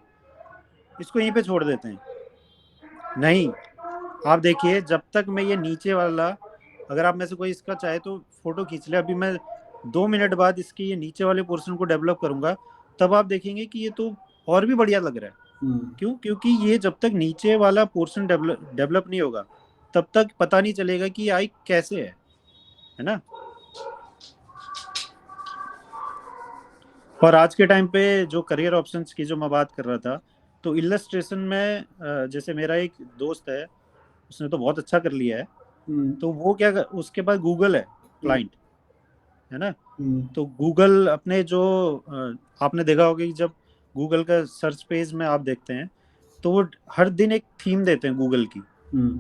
इसको यहीं पे छोड़ देते हैं। नहीं, आप देखिए, जब तक मैं ये नीचे वाला अगर आप में से कोई इसका चाहे तो फोटो खींच ले, अभी मैं 2 मिनट बाद इसके ये नीचे वाले पोर्शन को डेवलप करूंगा, तब आप देखेंगे कि ये तो और भी बढ़िया लग रहा है। क्यों? क्योंकि ये जब तक नीचे वाला पोर्शन डेवलप नहीं होगा तब तक पता नहीं चलेगा कि ये आई कैसे है ना। और आज के टाइम पे जो करियर ऑप्शंस की जो मैं बात कर रहा था, तो इलस्ट्रेशन में जैसे मेरा एक दोस्त है, उसने तो बहुत अच्छा कर लिया है, तो वो क्या उसके पास गूगल है क्लाइंट, है ना। तो गूगल अपने जो आपने देखा होगा कि जब गूगल का सर्च पेज में आप देखते हैं तो वो हर दिन एक थीम देते हैं गूगल की।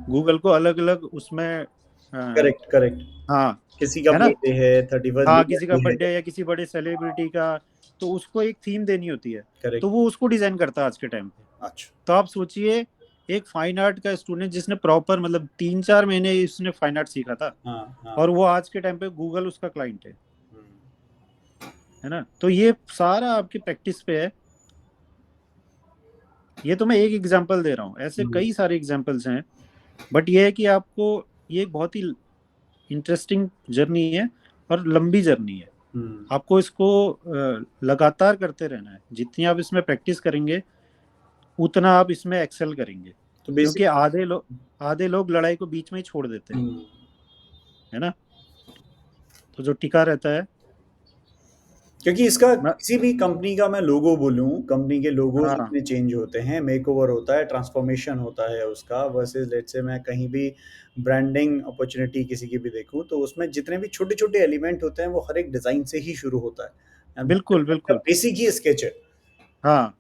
गूगल को अलग अलग उसमें करेक्ट करेक्ट। हाँ किसी का है ना, बर्थडे है, 31 हाँ किसी का दिवाली है। बर्थडे या किसी बड़े सेलिब्रिटी का, तो उसको एक थीम देनी होती है, करेक्ट। तो वो उसको डिजाइन करता है आज के टाइम पे। अच्छा। तो आप सोचिए एक फाइन आर्ट का स्टूडेंट जिसने प्रॉपर मतलब 3-4 महीने उसने फाइन आर्ट सीखा था, हाँ। और वो आज के टाइम पे गूगल उसका क्लाइंट है ना। तो ये सारा आपकी प्रैक्टिस पे है। ये तो मैं एक एग्जांपल दे रहा हूँ, ऐसे कई सारे एग्जांपल्स हैं, बट ये है कि आपको ये एक बहुत ही इंटरेस्टिंग जर्नी है और लंबी जर्नी है। आपको इसको लगातार करते रहना है, जितनी आप इसमें प्रैक्टिस करेंगे उतना आप इसमें एक्सेल करेंगे। तो क्योंकि बेसिक आधे लोग लड़ाई को बीच में ही छोड़ देते हैं, है ना। तो जो टिका रहता है, क्योंकि इसका मैं किसी भी कंपनी का मैं लोगो बोलूं, कंपनी के लोगोज हाँ इतने चेंज होते हैं, मेकओवर होता है, ट्रांसफॉर्मेशन होता है उसका, वर्सेस लेट्स से मैं कहीं भी ब्रांडिंग अपॉर्चुनिटी किसी की भी देखूं तो उसमें जितने भी छोटे छोटे एलिमेंट होते हैं वो हर एक डिजाइन से ही शुरू होता है। बिल्कुल बिल्कुल बेसिक ही स्केच है। हाँ।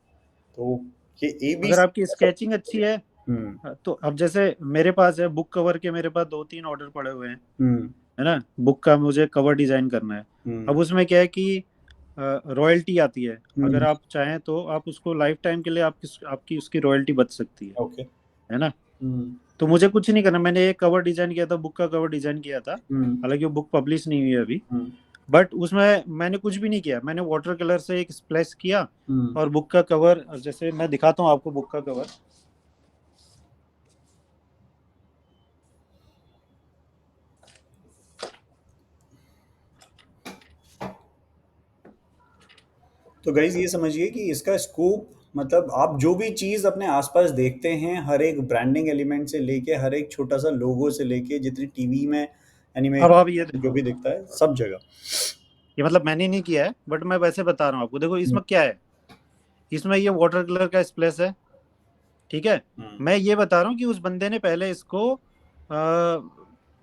तो ये ए बी अगर आपकी स्केचिंग अच्छी है, हम्म तो अब जैसे मेरे पास है बुक कवर के, मेरे पास 2-3 ऑर्डर पड़े हुए हैं, हम्म है ना। बुक का मुझे कवर डिजाइन करना है। अब हम्म उसमें क्या है कि रॉयल्टी आती है, अगर हम्म आप चाहें तो आप उसको लाइफ टाइम के लिए आपकी उसकी रॉयल्टी बच सकती ओके। है ना। हम्म तो मुझे कुछ नहीं करना, मैंने एक कवर डिजाइन किया था, बुक का कवर डिजाइन किया था, हम्म हालांकि वो बुक पब्लिश नहीं हुई है अभी, हम्म बट उसमें मैंने कुछ भी नहीं किया, मैंने वाटर कलर से एक स्प्लैश किया हम्म और बुक का कवर, जैसे मैं दिखाता हूँ आपको बुक का कवर। तो गाइज ये समझिए कि इसका स्कोप, मतलब आप जो भी चीज़ अपने आसपास देखते हैं, हर एक ब्रांडिंग एलिमेंट से लेके हर एक छोटा सा लोगो से लेके जितनी टीवी में अब आप एनिमेशन ये जो देखो, भी दिखता है सब जगह। ये मतलब मैंने नहीं किया है बट मैं वैसे बता रहा हूँ आपको। देखो हम्म इसमें क्या है, इसमें ये वाटर कलर का स्प्लैश है, ठीक है। हम्म मैं ये बता रहा हूँ कि उस बंदे ने पहले इसको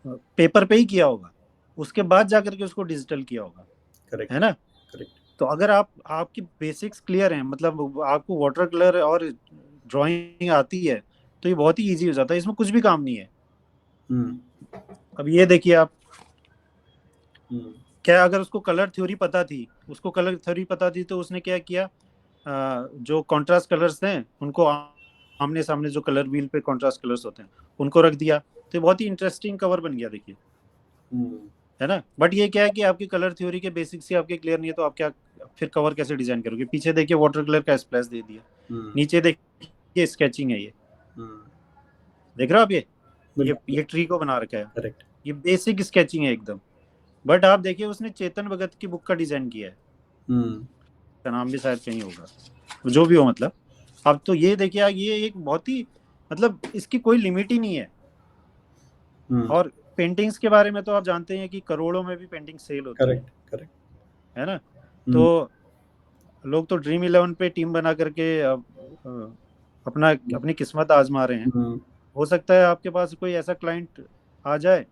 पेपर पे ही किया होगा, उसके बाद जाकर के उसको डिजिटल किया होगा, है करेक्ट ना। करेक्ट। तो अगर आपकी बेसिक्स क्लियर हैं, मतलब आपको वाटर कलर और ड्राइंग आती है, तो ये बहुत ही इजी हो जाता है, इसमें कुछ भी काम नहीं है। हम्म अब ये देखिए आप, हम्म क्या अगर उसको कलर थ्योरी पता थी, उसको कलर थ्योरी पता थी तो उसने क्या किया, जो कॉन्ट्रास्ट कलर्स थे उनको आमने सामने, जो कलर व्हील पे कॉन्ट्रास्ट कलर्स होते हैं उनको रख दिया, तो बहुत ही इंटरेस्टिंग कवर बन गया, देखिए, हम्म है ना। बट ये क्या है कि आपकी कलर थ्योरी के बेसिक्स ही आपके क्लियर नहीं है, तो आप क्या फिर कवर कैसे डिजाइन करोगे। पीछे देखिए वाटर कलर का स्प्लैश दे दिया, हम्म नीचे देखिए स्केचिंग है, ये हम्म, देख रहे हो आप, ये बिल्कुल ये ट्री को बना रखा है, करेक्ट। ये बेसिक स्केचिंग है एकदम। बट आप देखिए उसने चेतन भगत की बुक का डिजाइन किया है, हम्म का नाम भी शायद कहीं होगा, जो भी हो मतलब। अब तो ये देखिए ये एक बहुत ही, मतलब इसकी कोई लिमिट ही नहीं है। हम्म और पेंटिंग्स के बारे में तो आप जानते हैं कि करोड़ों में भी पेंटिंग सेल होती करेक्ट करेक्ट। है ना। तो हम्म लोग तो ड्रीम इलेवन पे टीम बना करके अपना अपनी किस्मत आजमा रहे हैं। हम्म हो सकता है आपके पास कोई ऐसा क्लाइंट आ जाए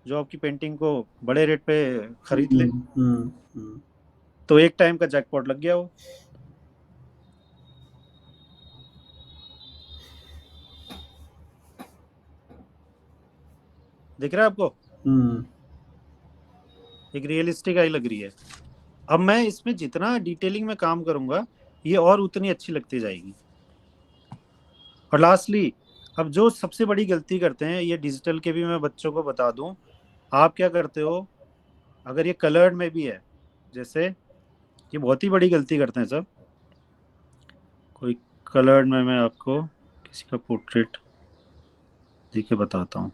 जो आपकी पेंटिंग को बड़े रेट पे खरीद ले, हम्म। तो एक टाइम का जैकपॉट लग गया वो। दिख रहा है आपको, हम्म एक रियलिस्टिक आई लग रही है। अब मैं इसमें जितना डिटेलिंग में काम करूंगा ये और उतनी अच्छी लगती जाएगी। और लास्टली, अब जो सबसे बड़ी गलती करते हैं, ये डिजिटल के भी मैं बच्चों को बता दूं, आप क्या करते हो, अगर ये कलर्ड में भी है, जैसे ये बहुत ही बड़ी गलती करते हैं सब, कोई कलर्ड में मैं आपको किसी का पोर्ट्रेट देके बताता हूँ।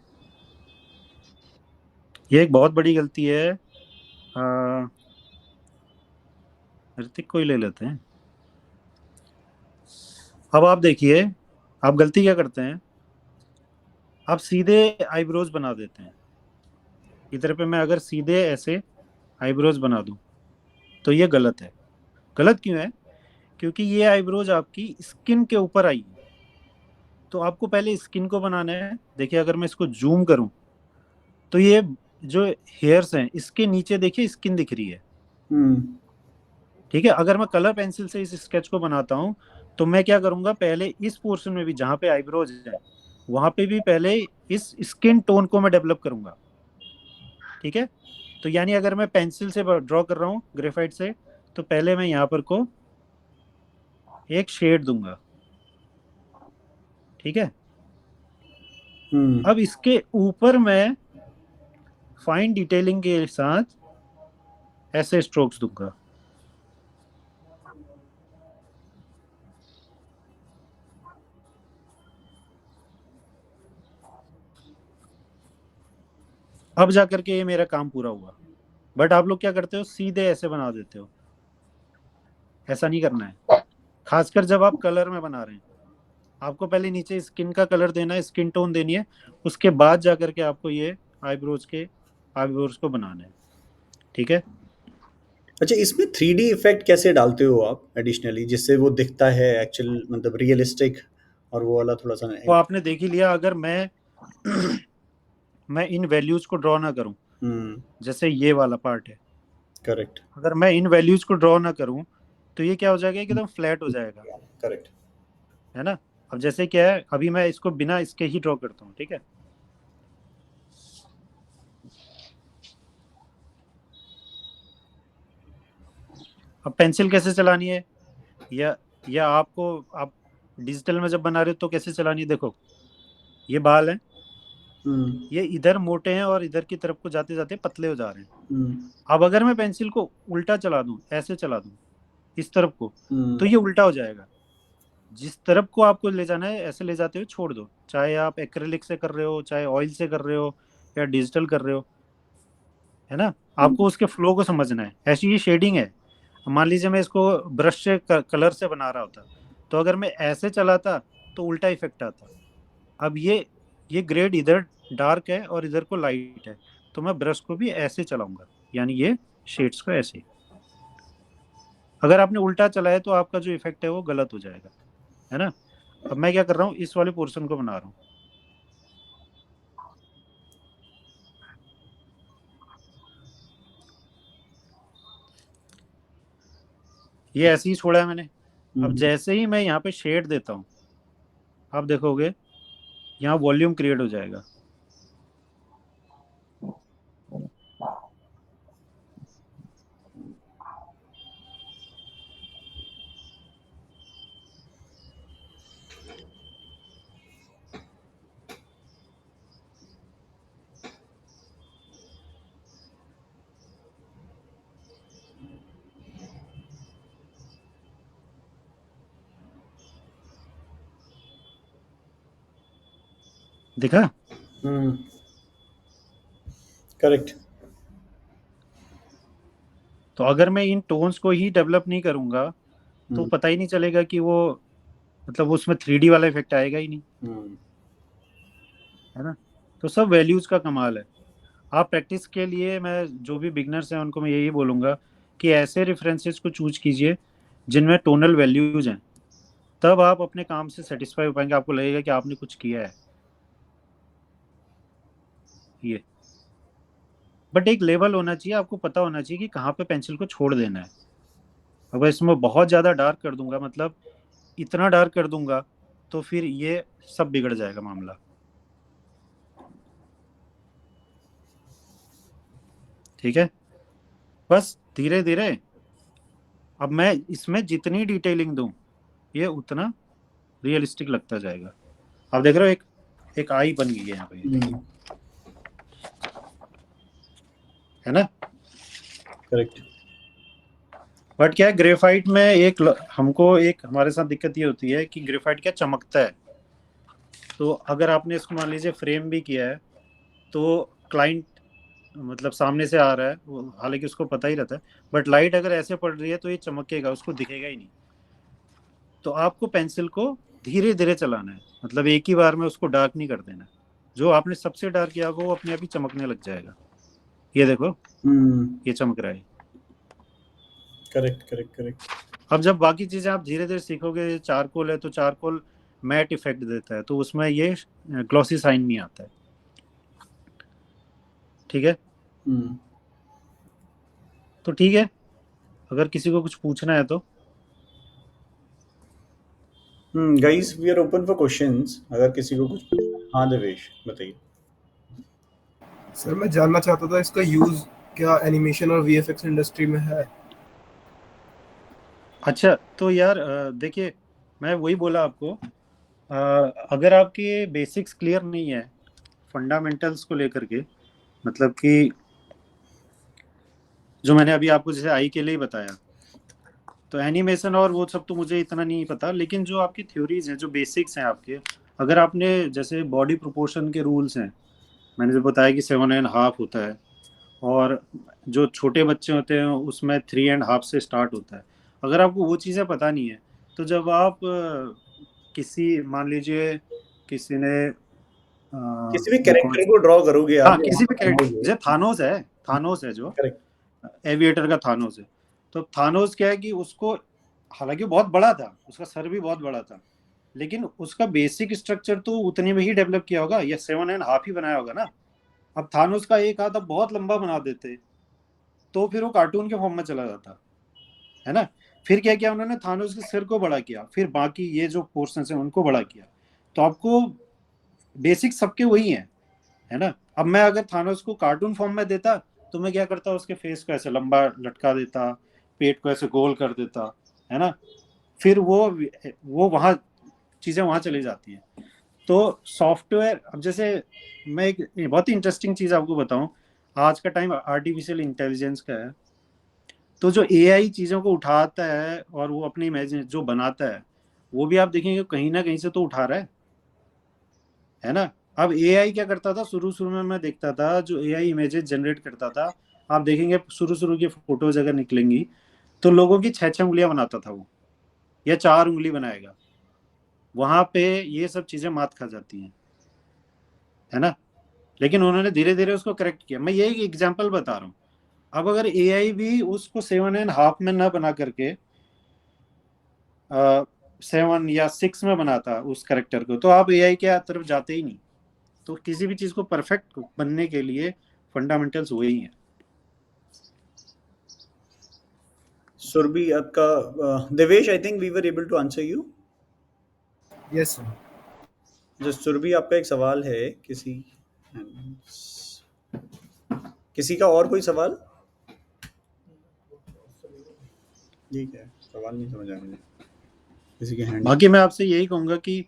ये एक बहुत बड़ी गलती है। ऋतिक को ही ले लेते हैं। अब आप देखिए, आप गलती क्या करते हैं, आप सीधे आईब्रोज बना देते हैं। इधर पे मैं अगर सीधे ऐसे आईब्रोज बना दूं तो ये गलत है। गलत क्यों है? क्योंकि ये आईब्रोज आपकी स्किन के ऊपर आई है, तो आपको पहले स्किन को बनाना है। देखिए अगर मैं इसको जूम करूं तो ये जो हेयर्स हैं इसके नीचे देखिए स्किन दिख रही है। हम्म ठीक है, अगर मैं कलर पेंसिल से इस स्केच को बनाता हूं तो मैं क्या करूंगा, पहले इस पोर्शन में भी जहां पे आईब्रोज है वहां पे भी पहले इस स्किन टोन को मैं डेवलप करूंगा। ठीक है, तो यानी अगर मैं पेंसिल से ड्रॉ कर रहा हूँ ग्रेफाइट से, तो पहले मैं यहाँ पर को एक शेड दूंगा। ठीक है, हम्म अब इसके ऊपर मैं फाइन डिटेलिंग के साथ ऐसे स्ट्रोक्स दूंगा। अब जाकर के ये मेरा काम पूरा हुआ। बट आप लोग क्या करते हो, सीधे ऐसे बना देते हो। ऐसा नहीं करना है, खासकर जब आप कलर में बना रहे हैं। आपको पहले नीचे स्किन का कलर देना है, स्किन टोन देनी है, उसके बाद जाकर के आपको ये आईब्रोज को बनाना है। ठीक है, अच्छा, इसमें 3D इफेक्ट कैसे डालते हो आप एडिशनली, जिससे वो दिखता है एक्चुअल मतलब रियलिस्टिक, और वो वाला थोड़ा सा तो आपने देख ही लिया। अगर मैं मैं इन वैल्यूज को ड्रॉ ना करूं, जैसे ये वाला पार्ट है, करेक्ट अगर मैं इन वैल्यूज को ड्रॉ ना करूं तो ये क्या हो जाएगा, एकदम फ्लैट हो जाएगा। करेक्ट। है ना? अब जैसे क्या है, अभी मैं इसको बिना इसके ही ड्रॉ करता हूँ। ठीक है, अब पेंसिल कैसे चलानी है, या आप डिजिटल में जब बना रहे हो तो कैसे चलानी है। देखो ये बाल हैं, ये इधर मोटे हैं और इधर की तरफ को जाते जाते पतले हो जा रहे हैं। अब अगर मैं पेंसिल को उल्टा चला दूं, ऐसे चला दूं इस तरफ को, तो ये उल्टा हो जाएगा। जिस तरफ को आपको ले जाना है ऐसे ले जाते हुए छोड़ दो, चाहे आप एक्रेलिक से कर रहे हो, चाहे ऑयल से कर रहे हो, या डिजिटल कर रहे हो। है ना? आपको उसके फ्लो को समझना है। ऐसी ये शेडिंग है। मान लीजिए मैं इसको ब्रश से कलर से बना रहा होता, तो अगर मैं ऐसे चलाता तो उल्टा इफेक्ट आता। अब ये ग्रेड इधर डार्क है और इधर को लाइट है, तो मैं ब्रश को भी ऐसे चलाऊंगा, यानी ये शेड्स को ऐसे। अगर आपने उल्टा चलाया तो आपका जो इफेक्ट है वो गलत हो जाएगा। है ना? अब मैं क्या कर रहा हूँ, इस वाले पोर्शन को बना रहा हूँ। ये ऐसे ही छोड़ा है मैंने। अब जैसे ही मैं यहाँ पे शेड देता हूँ, आप देखोगे यहाँ वॉल्यूम क्रिएट हो जाएगा। देखा? करेक्ट। तो अगर मैं इन टोन्स को ही डेवलप नहीं करूंगा तो पता ही नहीं चलेगा कि वो, मतलब उसमें 3D वाला इफेक्ट आएगा ही नहीं। है ना? तो सब वैल्यूज का कमाल है। आप प्रैक्टिस के लिए, मैं जो भी बिगनर्स हैं उनको मैं यही बोलूंगा कि ऐसे रेफरेंसेस को चूज कीजिए जिनमें टोनल वैल्यूज हैं, तब आप अपने काम से सेटिस्फाई हो पाएंगे। आपको लगेगा कि आपने कुछ किया है। ये बट एक लेवल होना चाहिए, आपको पता होना चाहिए कि कहाँ पे पेंसिल को छोड़ देना है। अगर इसमें बहुत ज़्यादा डार्क कर दूंगा, मतलब इतना डार्क कर दूंगा, तो फिर ये सब बिगड़ जाएगा मामला। ठीक है, बस धीरे धीरे अब मैं इसमें जितनी डिटेलिंग दूं ये उतना रियलिस्टिक लगता जाएगा। आप देख रहे हो एक आई बन गई है यहाँ पे। है ना? करेक्ट। बट क्या है, ग्रेफाइट में हमको एक हमारे साथ दिक्कत ये होती है कि ग्रेफाइट क्या चमकता है। तो अगर आपने इसको मान लीजिए फ्रेम भी किया है तो क्लाइंट मतलब सामने से आ रहा है, हालांकि उसको पता ही रहता है, बट लाइट अगर ऐसे पड़ रही है तो ये चमकेगा, उसको दिखेगा ही नहीं। तो आपको पेंसिल को धीरे धीरे चलाना है, मतलब एक ही बार में उसको डार्क नहीं कर देना। जो आपने सबसे डार्क किया होगा वो अपने आप ही चमकने लग जाएगा। ये देखो, ये चमक रहा है। Correct correct correct. अब जब बाकी चीजें आप धीरे धीरे सीखोगे, चारकोल है तो चारकोल मैट इफेक्ट देता है, तो उसमें ये ग्लॉसी साइन नहीं आता है। ठीक है, तो ठीक है, अगर किसी को कुछ पूछना है तो। Guys we are open for questions, अगर किसी को कुछ। हाँ देवेश बताइए। सर मैं जानना चाहता था इसका यूज क्या एनिमेशन और वीएफएक्स इंडस्ट्री में है? अच्छा, तो यार देखिए, मैं वही बोला आपको, अगर आपकी बेसिक्स क्लियर नहीं है फंडामेंटल्स को लेकर के, मतलब कि जो मैंने अभी आपको जैसे आई के लिए ही बताया, तो एनिमेशन और वो सब तो मुझे इतना नहीं पता, लेकिन जो आपकी थ्योरीज हैं, जो बेसिक्स हैं आपके, अगर आपने जैसे बॉडी प्रोपोर्शन के रूल्स हैं, मैंने जो बताया कि 7.5 होता है, और जो छोटे बच्चे होते हैं उसमें 3.5 से स्टार्ट होता है। अगर आपको वो चीज़ें पता नहीं है, तो जब आप किसी, मान लीजिए किसी ने किसी भी वो कौन कैरेक्टर को ड्रॉ करोगे आप, हाँ, किसी भी कैरेक्टर, बनाओगे। जैसे थानोस है जो करेक्ट। एविएटर का थानोस है। तो थानोस क्या है कि उसको, हालांकि वो बहुत बड़ा था, उसका सर भी बहुत बड़ा था, लेकिन उसका बेसिक स्ट्रक्चर तो उतने में ही डेवलप किया होगा, या 7.5 ही बनाया होगा ना। अब थानोस का एक हाथ अब बहुत लंबा बना देते तो फिर वो कार्टून के फॉर्म में चला जाता है ना। फिर क्या किया उन्होंने, थानोस के सिर को बड़ा किया, फिर बाकी ये जो पोर्शन है उनको बड़ा किया। तो आपको बेसिक सबके वही है ना। अब मैं अगर थानोस को कार्टून फॉर्म में देता तो मैं क्या करता, उसके फेस को ऐसे लंबा लटका देता, पेट को ऐसे गोल कर देता, है ना। फिर वो वहां चीजें वहां चली जाती हैं। तो सॉफ्टवेयर, अब जैसे मैं एक बहुत ही इंटरेस्टिंग चीज आपको बताऊं, आज का टाइम आर्टिफिशियल इंटेलिजेंस का है। तो जो एआई चीजों को उठाता है और वो अपनी इमेजिन जो बनाता है, वो भी आप देखेंगे कहीं ना कहीं से तो उठा रहा है ना। अब एआई क्या करता था, शुरू शुरू में मैं देखता था जो एआई इमेजेस जनरेट करता था, आप देखेंगे शुरू शुरू की फोटोज अगर निकलेंगी तो लोगों की 6 उंगलियां बनाता था वो, या 4 उंगली बनाएगा। वहां पे ये सब चीजें मात खा जाती हैं, है ना। लेकिन उन्होंने धीरे धीरे उसको करेक्ट किया। मैं यही एग्जाम्पल बता रहा हूँ। अब अगर एआई भी उसको 7.5 में ना बना करके 7 या 6 में बनाता उस करेक्टर को, तो आप एआई के तरफ जाते ही नहीं। तो किसी भी चीज को परफेक्ट बनने के लिए फंडामेंटल्स वही है। सुरभि आपका, Devesh I think we were able to answer you. Yes sir. जो सुरभि आपका एक सवाल है, किसी का और कोई सवाल? ठीक है, सवाल नहीं समझ आया मुझे किसी के हैंड। बाकी मैं आपसे यही कहूंगा कि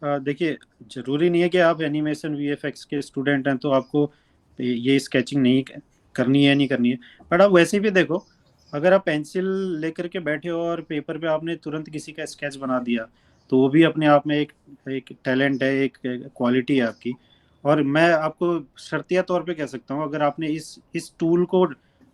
देखिए, जरूरी नहीं है कि आप एनिमेशन वीएफएक्स के स्टूडेंट हैं तो आपको ये स्केचिंग नहीं करनी है, नहीं करनी है। बट आप वैसे भी देखो, अगर आप पेंसिल लेकर के बैठे हो और पेपर पे आपने तुरंत किसी का स्केच बना दिया, तो वो भी अपने आप में एक टैलेंट है, एक क्वालिटी है आपकी। और मैं आपको शर्तिया तौर पे कह सकता हूँ, अगर आपने इस टूल को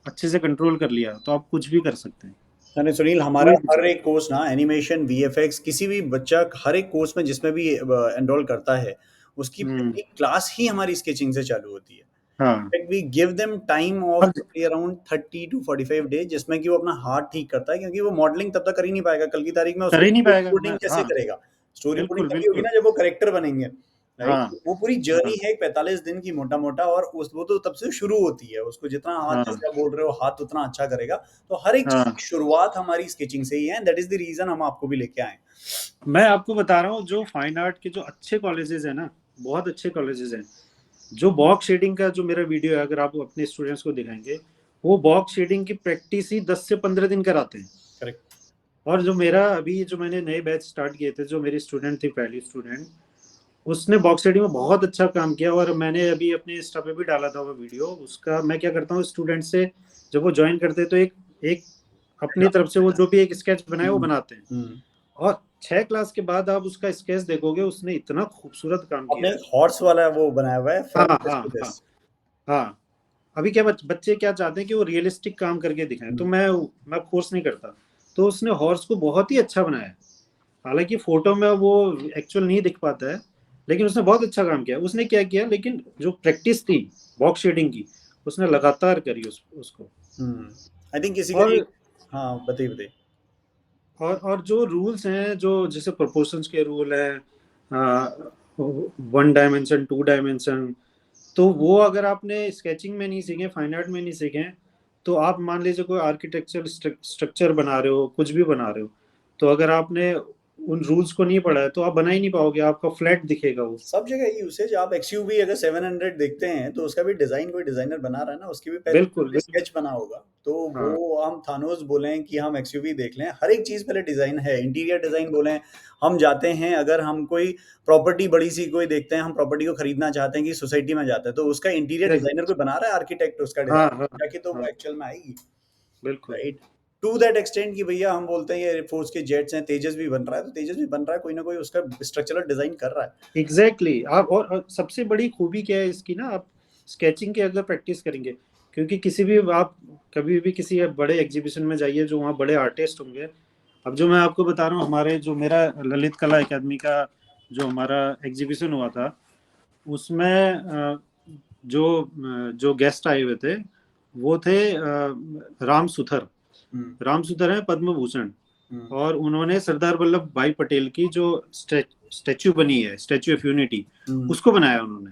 अच्छे से कंट्रोल कर लिया तो आप कुछ भी कर सकते हैं। यानी सुनील, हमारा कोई भी हर चीज़। एक कोर्स ना, एनिमेशन वीएफएक्स, किसी भी बच्चा हर एक कोर्स में जिसमें भी एनरोल करता है, उसकी पहली क्लास ही हमारी स्केचिंग से चालू होती है। हाँ, we give them time of around 30 to 45 days, जिसमें कि वो अपना हाथ ठीक करता है, क्योंकि वो मॉडलिंग तब तक कर ही नहीं पाएगा। कल की तारीख में कर उसको ही नहीं स्टोरी पाएगा। बोर्डिंग मैं, कैसे हाँ, करेगा? स्टोरी बोर्डिंग बिल्कुल तभी होगी बिल्कुल। ना जब वो करेक्टर बनेंगे, राइट? हाँ, वो पूरी जर्नी हाँ, है 45 दिन की, मोटा मोटा, और वो तो तब से शुरू होती है। उसको जितना हाथ, हाँ, जैसे आप बोल रहे हो, हाथ उतना अच्छा करेगा। तो हर एक चीज हाँ। की शुरुआत हमारी स्केचिंग से ही है। दैट इज द रीजन हम आपको भी लेके आए। मैं आपको बता रहा हूँ, जो फाइन आर्ट के जो अच्छे कॉलेजेस हैं ना, बहुत अच्छे कॉलेजेस हैं, जो बॉक्स शेडिंग का जो मेरा वीडियो है, अगर आप अपने स्टूडेंट्स को दिखाएंगे, वो बॉक्स शेडिंग की प्रैक्टिस ही 10 से 15 दिन कराते हैं। करेक्ट। और जो मेरा अभी जो मैंने नए बैच स्टार्ट किए थे, जो मेरी स्टूडेंट थी, पहली स्टूडेंट, उसने बॉक्स शेडिंग में बहुत अच्छा काम किया। और मैंने अभी अपने इंस्टा पे भी डाला था वो वीडियो उसका। मैं क्या करता हूँ, स्टूडेंट से जब वो ज्वाइन करते हैं तो एक अपनी तरफ से वो जो भी एक स्केच बनाए वो बनाते हैं। हम्म। और 6 क्लास के बाद आप उसका स्केच देखोगे, उसने इतना खूबसूरत काम आपने किया एक है। हॉर्स वाला वो बनाया हुआ है, हाँ, फ्रॉम दिस हाँ, टू हाँ, दिस। हाँ। अभी क्या बच्चे क्या चाहते हैं कि वो रियलिस्टिक काम करके दिखाएं, तो मैं फोर्स नहीं करता। तो उसने हॉर्स को बहुत ही अच्छा बनाया है, हालांकि फोटो में वो एक्चुअल नहीं दिख पाता है, लेकिन उसने बहुत अच्छा काम किया। उसने क्या किया, लेकिन जो प्रैक्टिस थी बॉक्स शेडिंग की, उसने लगातार करी उसको। आई थिंक किसी का और एक, हाँ बताइए बताइए। और जो रूल्स हैं, जो जैसे प्रोपोर्शंस के रूल हैं, 1 डायमेंशन 2 डायमेंशन, तो वो अगर आपने स्केचिंग में नहीं सीखे, फाइन आर्ट में नहीं सीखे, तो आप मान लीजिए कोई आर्किटेक्चर स्ट्रक्चर बना रहे हो, कुछ भी बना रहे हो, तो अगर आपने उन रूल्स को नहीं पढ़ा है तो आप बना ही नहीं पाओगे, आपका फ्लैट दिखेगा वो। सब जगह यूसेज। आप एक्सयूवी अगर 700 देखते हैं तो उसका भी डिजाइन कोई डिजाइनर बना रहा है ना, उसकी भी बिल्कुल पहले बिल्कुल। स्केच बना होगा। तो हाँ वो हम थानोस बोलें कि हम एक्सयूवी देख लें, हर एक चीज पहले डिजाइन है। इंटीरियर डिजाइन बोलें, हम जाते हैं अगर हम कोई प्रॉपर्टी बड़ी सी कोई देखते हैं, हम प्रॉपर्टी को खरीदना चाहते हैं कि सोसाइटी में जाते हैं, तो उसका इंटीरियर डिजाइनर कोई बना रहा है, आर्किटेक्ट उसका हाँ डिजाइन हाँ जाके तो वो हाँ एक्चुअल में आएगी। बिल्कुल। राइट। टू दैट एक्सटेंट कि भैया हम बोलते हैं ये एयरफोर्स के जेट्स हैं, तेजस भी बन रहा है, तो तेजस भी बन रहा है, कोई ना कोई उसका स्ट्रक्चरल डिजाइन कर रहा है। Exactly exactly। आप और सबसे बड़ी खूबी क्या है इसकी ना, आप स्केचिंग की अगर प्रैक्टिस करेंगे, क्योंकि किसी भी आप कभी भी किसी बड़े एग्जीबिशन में जाइए, जो वहाँ बड़े आर्टिस्ट होंगे। अब जो मैं आपको बता रहा हूँ, हमारे जो मेरा ललित कला एकेडमी का जो हमारा एग्जीबिशन हुआ था, उसमें जो गेस्ट आए हुए थे, वो थे राम सुथर। राम सुथर है पद्म भूषण, और उन्होंने सरदार वल्लभ भाई पटेल की जो स्टैच्यू बनी है, स्टैच्यू ऑफ यूनिटी, उसको बनाया उन्होंने।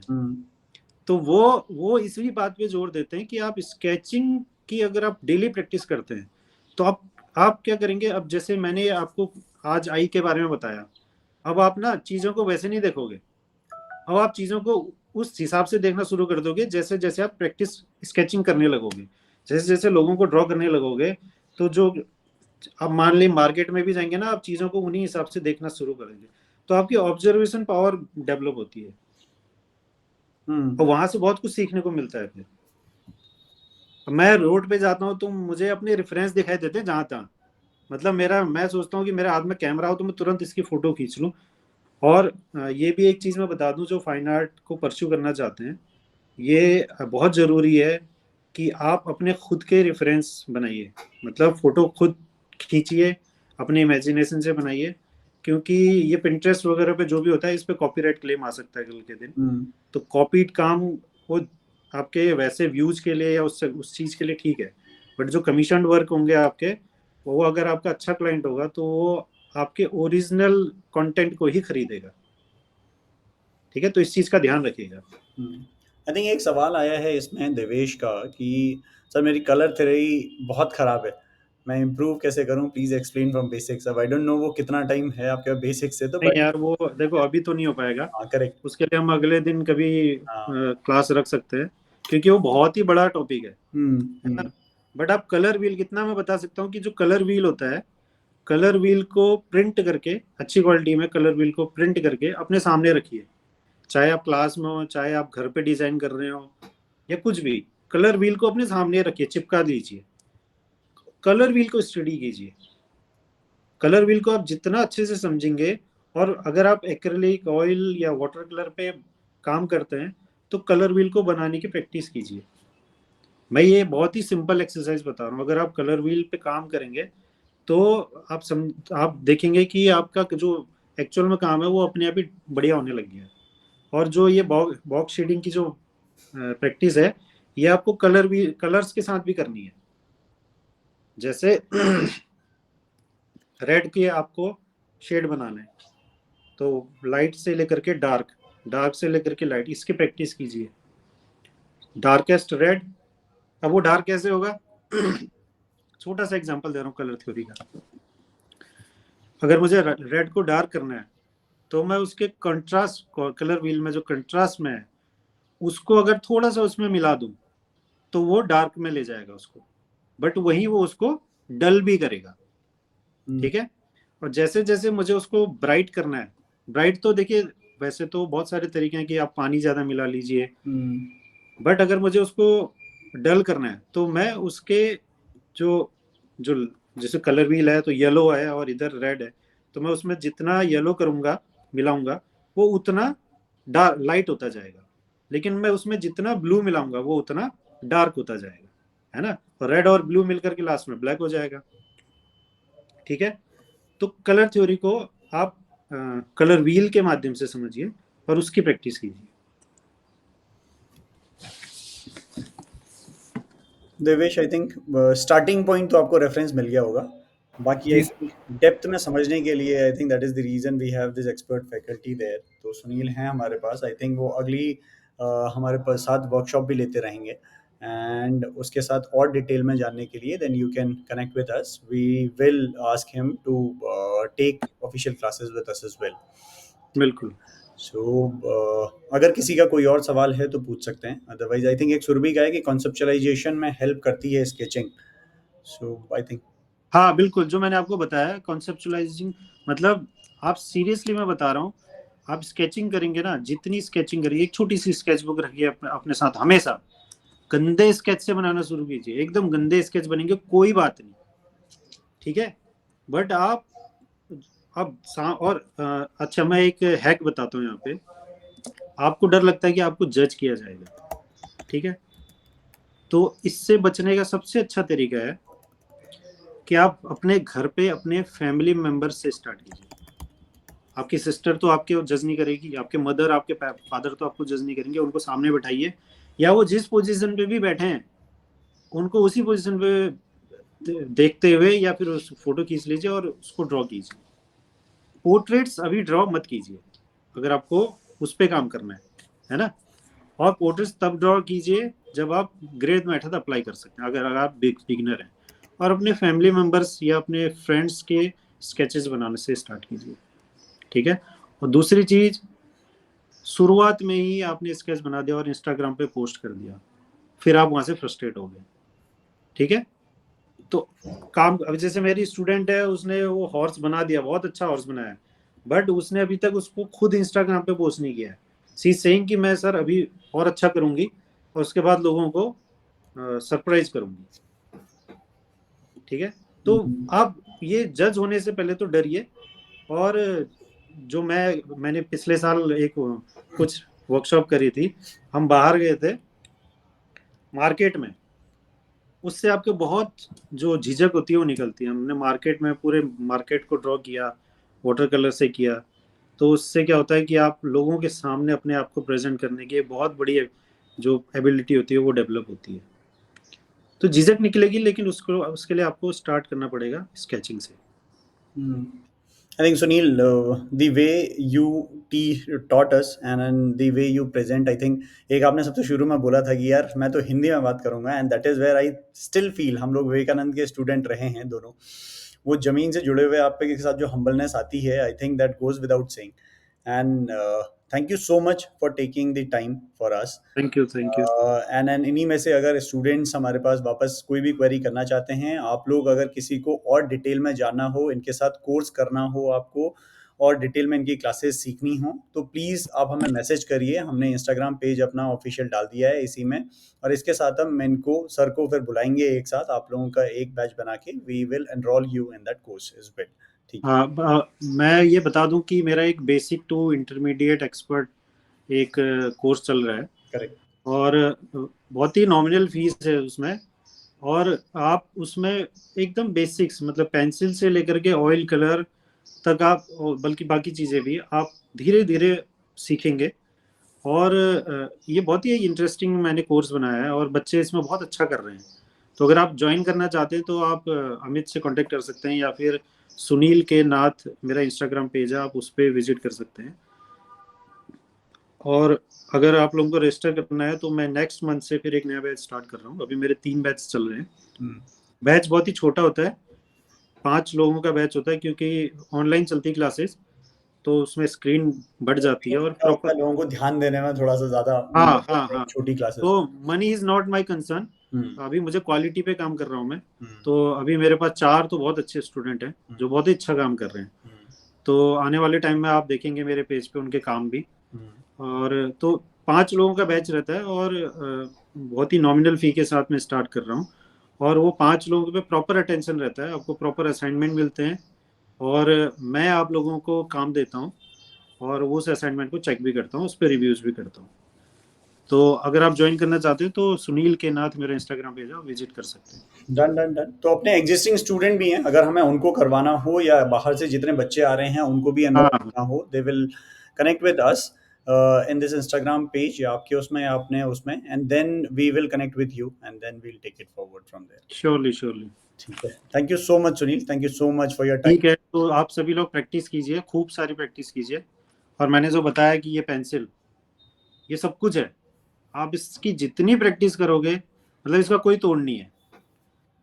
तो वो इसी बात पे जोर देते हैं कि आप स्केचिंग की अगर आप डेली प्रैक्टिस करते हैं, तो आप क्या करेंगे। अब जैसे मैंने आपको आज आई के बारे में बताया, अब आप ना चीजों को वैसे नहीं देखोगे, अब आप चीजों को उस हिसाब से देखना शुरू कर दोगे, जैसे जैसे आप प्रैक्टिस स्केचिंग करने लगोगे, जैसे जैसे लोगों को ड्रॉ करने लगोगे। तो जो आप मान ली मार्केट में भी जाएंगे ना, आप चीजों को उन्हीं हिसाब से देखना शुरू करेंगे, तो आपकी ऑब्जर्वेशन पावर डेवलप होती है, और वहां से बहुत कुछ सीखने को मिलता है। फिर मैं रोड पे जाता हूँ तो मुझे अपने रेफरेंस दिखाई देते हैं जहां तहाँ, मतलब मैं सोचता हूँ कि मेरे हाथ में कैमरा हो तो मैं तुरंत इसकी फोटो खींच लूँ। और ये भी एक चीज मैं बता दूं, जो फाइन आर्ट को परस्यू करना चाहते हैं, ये बहुत जरूरी है कि आप अपने खुद के रेफरेंस बनाइए, मतलब फोटो खुद खींचिए, अपने इमेजिनेशन से बनाइए, क्योंकि ये पिंटरेस्ट वगैरह पे जो भी होता है, इस पे कॉपीराइट क्लेम आ सकता है कल के दिन। तो कॉपीड काम वो आपके वैसे व्यूज के लिए या उस चीज के लिए ठीक है, बट जो कमीशन वर्क होंगे आपके, वो अगर आपका अच्छा क्लाइंट होगा तो वो आपके ओरिजिनल कंटेंट को ही खरीदेगा। ठीक है, तो इस चीज का ध्यान रखिएगा। आई थिंक एक सवाल आया है इसमें देवेश का कि सर मेरी कलर थ्योरी बहुत खराब है, मैं इम्प्रूव कैसे करूं, प्लीज एक्सप्लेन फ्रॉम बेसिक्स। अब आई डोंट नो वो कितना टाइम है आपके बेसिक से, तो नहीं बट यार, वो देखो अभी तो नहीं हो पाएगा, हाँ करेक्ट। उसके लिए हम अगले दिन कभी हाँ। क्लास रख सकते हैं, क्योंकि वो बहुत ही बड़ा टॉपिक है हम्म। ना। बट आप कलर व्हील कितना मैं बता सकता हूँ कि जो कलर व्हील होता है, कलर व्हील को प्रिंट करके, अच्छी क्वालिटी में कलर व्हील को प्रिंट करके अपने सामने रखिए, चाहे आप क्लास में हो, चाहे आप घर पे डिजाइन कर रहे हो, या कुछ भी, कलर व्हील को अपने सामने रखिए, चिपका दीजिए, कलर व्हील को स्टडी कीजिए। कलर व्हील को आप जितना अच्छे से समझेंगे, और अगर आप एक्रेलिक ऑयल या वाटर कलर पे काम करते हैं, तो कलर व्हील को बनाने की प्रैक्टिस कीजिए। मैं ये बहुत ही सिंपल एक्सरसाइज बता रहा हूँ, अगर आप कलर व्हील पे काम करेंगे तो आप देखेंगे कि आपका जो एक्चुअल में काम है वो अपने आप ही बढ़िया होने लग गया है। और जो ये बॉक्स शेडिंग की जो प्रैक्टिस है, ये आपको कलर्स के साथ भी करनी है। जैसे रेड के आपको शेड बनाना है, तो लाइट से लेकर के डार्क, डार्क से लेकर के लाइट, इसकी प्रैक्टिस कीजिए। डार्केस्ट रेड, अब वो डार्क कैसे होगा? छोटा सा एग्जांपल दे रहा हूँ कलर थ्योरी का। अगर मुझे रेड को डार्क करना है, तो मैं उसके कंट्रास्ट, कलर व्हील में जो कंट्रास्ट में है, उसको अगर थोड़ा सा उसमें मिला दूं, तो वो डार्क में ले जाएगा उसको, बट वही वो उसको डल भी करेगा। ठीक है। और जैसे जैसे मुझे उसको ब्राइट करना है, ब्राइट तो देखिए वैसे तो बहुत सारे तरीके हैं कि आप पानी ज्यादा मिला लीजिए, बट अगर मुझे उसको डल करना है, तो मैं उसके जो जो जैसे कलर व्हील है तो येलो है और इधर रेड है, तो मैं उसमें जितना येलो करूंगा, मिलाऊंगा, वो उतना लाइट होता जाएगा, लेकिन मैं उसमें जितना ब्लू मिलाऊंगा वो उतना डार्क होता जाएगा, है ना। और रेड और ब्लू मिलकर के लास्ट में ब्लैक हो जाएगा, ठीक है। तो कलर थ्योरी को आप कलर व्हील के माध्यम से समझिए और उसकी प्रैक्टिस कीजिए। Devesh, I think starting point तो आपको रेफरेंस मिल गया होगा, बाकी आई जी थिंक डेप्थ में समझने के लिए I think that is the reason we have this expert faculty there. तो सुनील हैं हमारे पास, आई थिंक वो अगली हमारे पास साथ वर्कशॉप भी लेते रहेंगे, एंड उसके साथ और डिटेल में जानने के लिए then you can connect with us, we will ask him to take official classes with us as well. बिल्कुल। सो अगर किसी का कोई और सवाल है तो पूछ सकते हैं, अदरवाइज आई थिंक एक सुरभि का है कि कॉन्सेप्चुअलाइजेशन में हेल्प करती है स्केचिंग। सो आई थिंक हाँ बिल्कुल, जो मैंने आपको बताया कॉन्सेप्चुअलाइजिंग, मतलब आप सीरियसली मैं बता रहा हूँ, आप स्केचिंग करेंगे ना, जितनी स्केचिंग करिए, एक छोटी सी स्केच बुक रखिए अपने साथ हमेशा। गंदे स्केच से बनाना शुरू कीजिए, एकदम गंदे स्केच बनेंगे कोई बात नहीं, ठीक है। बट आप और अच्छा मैं एक हैक बताता हूँ यहाँ पे। आपको डर लगता है कि आपको जज किया जाएगा, ठीक है, तो इससे बचने का सबसे अच्छा तरीका है कि आप अपने घर पे अपने फैमिली मेंबर से स्टार्ट कीजिए। आपकी सिस्टर तो आपके जज नहीं करेगी, आपके मदर आपके फादर तो आपको जज नहीं करेंगे, उनको सामने बैठाइए, या वो जिस पोजीशन पे भी बैठे हैं उनको उसी पोजीशन पे देखते हुए या फिर उस फोटो खींच लीजिए और उसको ड्रॉ कीजिए। पोर्ट्रेट्स अभी ड्रॉ मत कीजिए अगर आपको उस पर काम करना है ना। और पोर्ट्रेट्स तब ड्रॉ कीजिए जब आप ग्रेड मेथड अप्लाई कर सकते हैं, अगर आप बिगिनर हैं। और अपने फैमिली मेंबर्स या अपने फ्रेंड्स के स्केचेस बनाने से स्टार्ट कीजिए, ठीक है। और दूसरी चीज, शुरुआत में ही आपने स्केच बना दिया और इंस्टाग्राम पे पोस्ट कर दिया, फिर आप वहां से फ्रस्ट्रेट हो गए, ठीक है। तो काम, अब जैसे मेरी स्टूडेंट है, उसने वो हॉर्स बना दिया, बहुत अच्छा हॉर्स बनाया, बट उसने अभी तक उसको खुद इंस्टाग्राम पे पोस्ट नहीं किया है। सी सेइंग कि मैं सर अभी और अच्छा करूंगी और उसके बाद लोगों को सरप्राइज करूंगी, ठीक है। तो आप ये जज होने से पहले तो डरिए। और जो मैंने पिछले साल एक कुछ वर्कशॉप करी थी, हम बाहर गए थे मार्केट में, उससे आपके बहुत जो झिझक होती है वो निकलती है। हमने मार्केट में पूरे मार्केट को ड्रॉ किया, वाटर कलर से किया, तो उससे क्या होता है कि आप लोगों के सामने अपने आप को प्रेजेंट करने की बहुत बड़ी जो एबिलिटी होती है वो डेवलप होती है। तो झिझक निकलेगी, लेकिन उसके लिए आपको स्टार्ट करना पड़ेगा स्केचिंग से। I think Sunil, the way you taught us and the way you present, I think एक आपने सबसे शुरू में बोला था कि यार मैं तो हिंदी में बात करूंगा, and that is where I still feel हम लोग विवेकानंद के स्टूडेंट रहे हैं दोनों, वो जमीन से जुड़े हुए आप पे के साथ जो हम्बलनेस आती है, आई think that goes without saying. And thank you so much for taking the time for us. Thank you, thank you. And इन्हीं में से अगर स्टूडेंट्स हमारे पास वापस कोई भी क्वेरी करना चाहते हैं, आप लोग अगर किसी को और डिटेल में जानना हो, इनके साथ कोर्स करना हो आपको, और डिटेल में इनकी क्लासेस सीखनी हो, तो प्लीज़ आप हमें मैसेज करिए। हमने इंस्टाग्राम पेज अपना ऑफिशियल डाल दिया है इसी में, और इसके साथ हम इनको सर को फिर बुलाएंगे एक साथ, आप लोगों का एक बैच बना के we will enroll you in that course is well. ठीक है। हाँ, मैं ये बता दूं कि मेरा एक बेसिक टू इंटरमीडिएट एक्सपर्ट एक कोर्स चल रहा है। करेक्ट। और बहुत ही नॉमिनल फीस है उसमें, और आप उसमें एकदम बेसिक्स, मतलब पेंसिल से लेकर के ऑयल कलर तक आप, बल्कि बाकी चीज़ें भी आप धीरे धीरे सीखेंगे। और ये बहुत ही इंटरेस्टिंग मैंने कोर्स बनाया है और बच्चे इसमें बहुत अच्छा कर रहे हैं। तो अगर आप ज्वाइन करना चाहते हैं तो आप अमित से कांटेक्ट कर सकते हैं, या फिर सुनील के नाथ मेरा इंस्टाग्राम पेज है, आप उस पर विजिट कर सकते हैं। और अगर आप लोगों को रजिस्टर करना है तो मैं नेक्स्ट मंथ से फिर एक नया बैच स्टार्ट कर रहा हूँ। अभी मेरे 3 बैच चल रहे हैं। बैच बहुत ही छोटा होता है, 5 लोगों का बैच होता है, क्योंकि ऑनलाइन चलती क्लासेस तो उसमें स्क्रीन बढ़ जाती है और प्रॉपर लोगों को ध्यान देने में थोड़ा सा ज्यादा हाँ हाँ हाँ। छोटी क्लासेस। तो money is not my concern, अभी मुझे क्वालिटी पे काम कर रहा हूँ मैं। तो अभी मेरे पास 4 तो बहुत अच्छे स्टूडेंट हैं जो बहुत ही अच्छा काम कर रहे हैं। तो आने वाले टाइम में आप देखेंगे मेरे पेज पे उनके काम भी। और तो 5 लोगों का बैच रहता है और बहुत ही नॉमिनल फी के साथ मैं स्टार्ट कर रहा हूँ। और वो 5 लोगों पे प्रॉपर अटेंशन रहता है, आपको प्रॉपर असाइनमेंट मिलते हैं और मैं आप लोगों को काम देता हूँ और उस असाइनमेंट को चेक भी करता हूँ, उस पर रिव्यूज भी करता हूँ। तो अगर आप ज्वाइन करना चाहते हो तो सुनील के नाथ मेरा इंस्टाग्राम पेज है, विजिट कर सकते हैं। Done done done. तो अपने एग्जिस्टिंग स्टूडेंट भी हैं, अगर हमें उनको करवाना हो या बाहर से जितने बच्चे आ रहे हैं उनको भी एनरोल हाँ करना हो, they will connect with us in this Instagram page, या आपके उसमें या अपने उसमें, and then we will connect with you and then we will take it forward from there. Surely surely. ठीक है, thank you so much Sunil, thank you so much for your time. ठीक है, तो आप सभी लोग प्रैक्टिस कीजिए, खूब सारी प्रैक्टिस कीजिए। और मैंने जो बताया कि ये पेंसिल, ये सब कुछ है, आप इसकी जितनी प्रैक्टिस करोगे मतलब इसका कोई तोड़ नहीं है।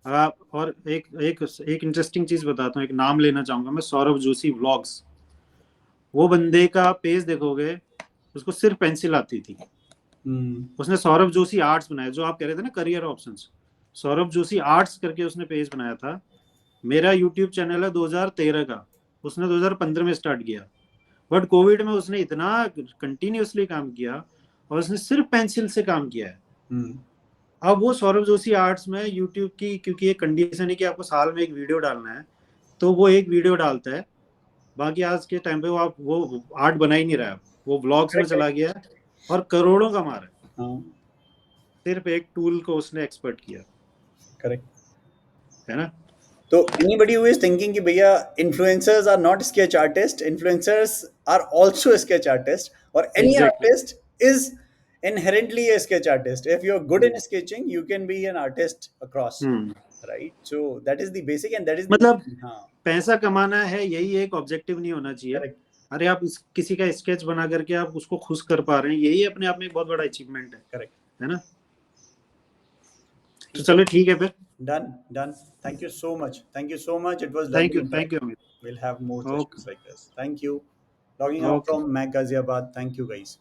आप और एक एक एक इंटरेस्टिंग चीज बताता हूँ, एक नाम लेना चाहूंगा मैं, सौरभ जोशी व्लॉग्स। वो बंदे का पेज देखोगे, उसको सिर्फ पेंसिल आती थी। उसने सौरभ जोशी आर्ट्स बनाया, जो आप कह रहे थे ना career options, Saurabh Joshi arts करके उसने पेज बनाया था। मेरा यूट्यूब चैनल है 2013 का, उसने 2015 में स्टार्ट किया, बट कोविड में उसने इतना कंटिन्यूअसली काम किया और उसने सिर्फ पेंसिल से काम किया है। अब वो सौरभ जोशी आर्ट्स में यूट्यूब की, क्योंकि एक कंडीशन है कि आपको साल में एक वीडियो डालना है, तो वो एक वीडियो डालता है, बाकी आज के टाइम पे वो आर्ट बना ही नहीं रहा है, वो व्लॉग्स में चला गया है और करोड़ों कमा रहा है। सिर्फ एक टूल को उसने एक्सपर्ट किया। करेक्ट है ना? तो anybody who is thinking कि भैया influencers are not sketch artists, influencers are also sketch artists, or any Exactly. artist is inherently a sketch artist. If you're good in sketching, you can be an artist across, right? So that is the basic, and that is the मतलब हाँ पैसा कमाना है, यही एक objective नहीं होना चाहिए। correct अरे आप किसी का स्केच बना करके आप उसको खुश कर पा रहे हैं, यही अपने आप में एक बहुत बड़ा अचीवमेंट है। correct है ना? तो चलो ठीक है फिर। done. Thank you so much. It was thank lovely. You Amit. We'll have more Okay. sessions like this. Thank you. Logging out Okay. from Mac Ghaziabad. Thank you guys.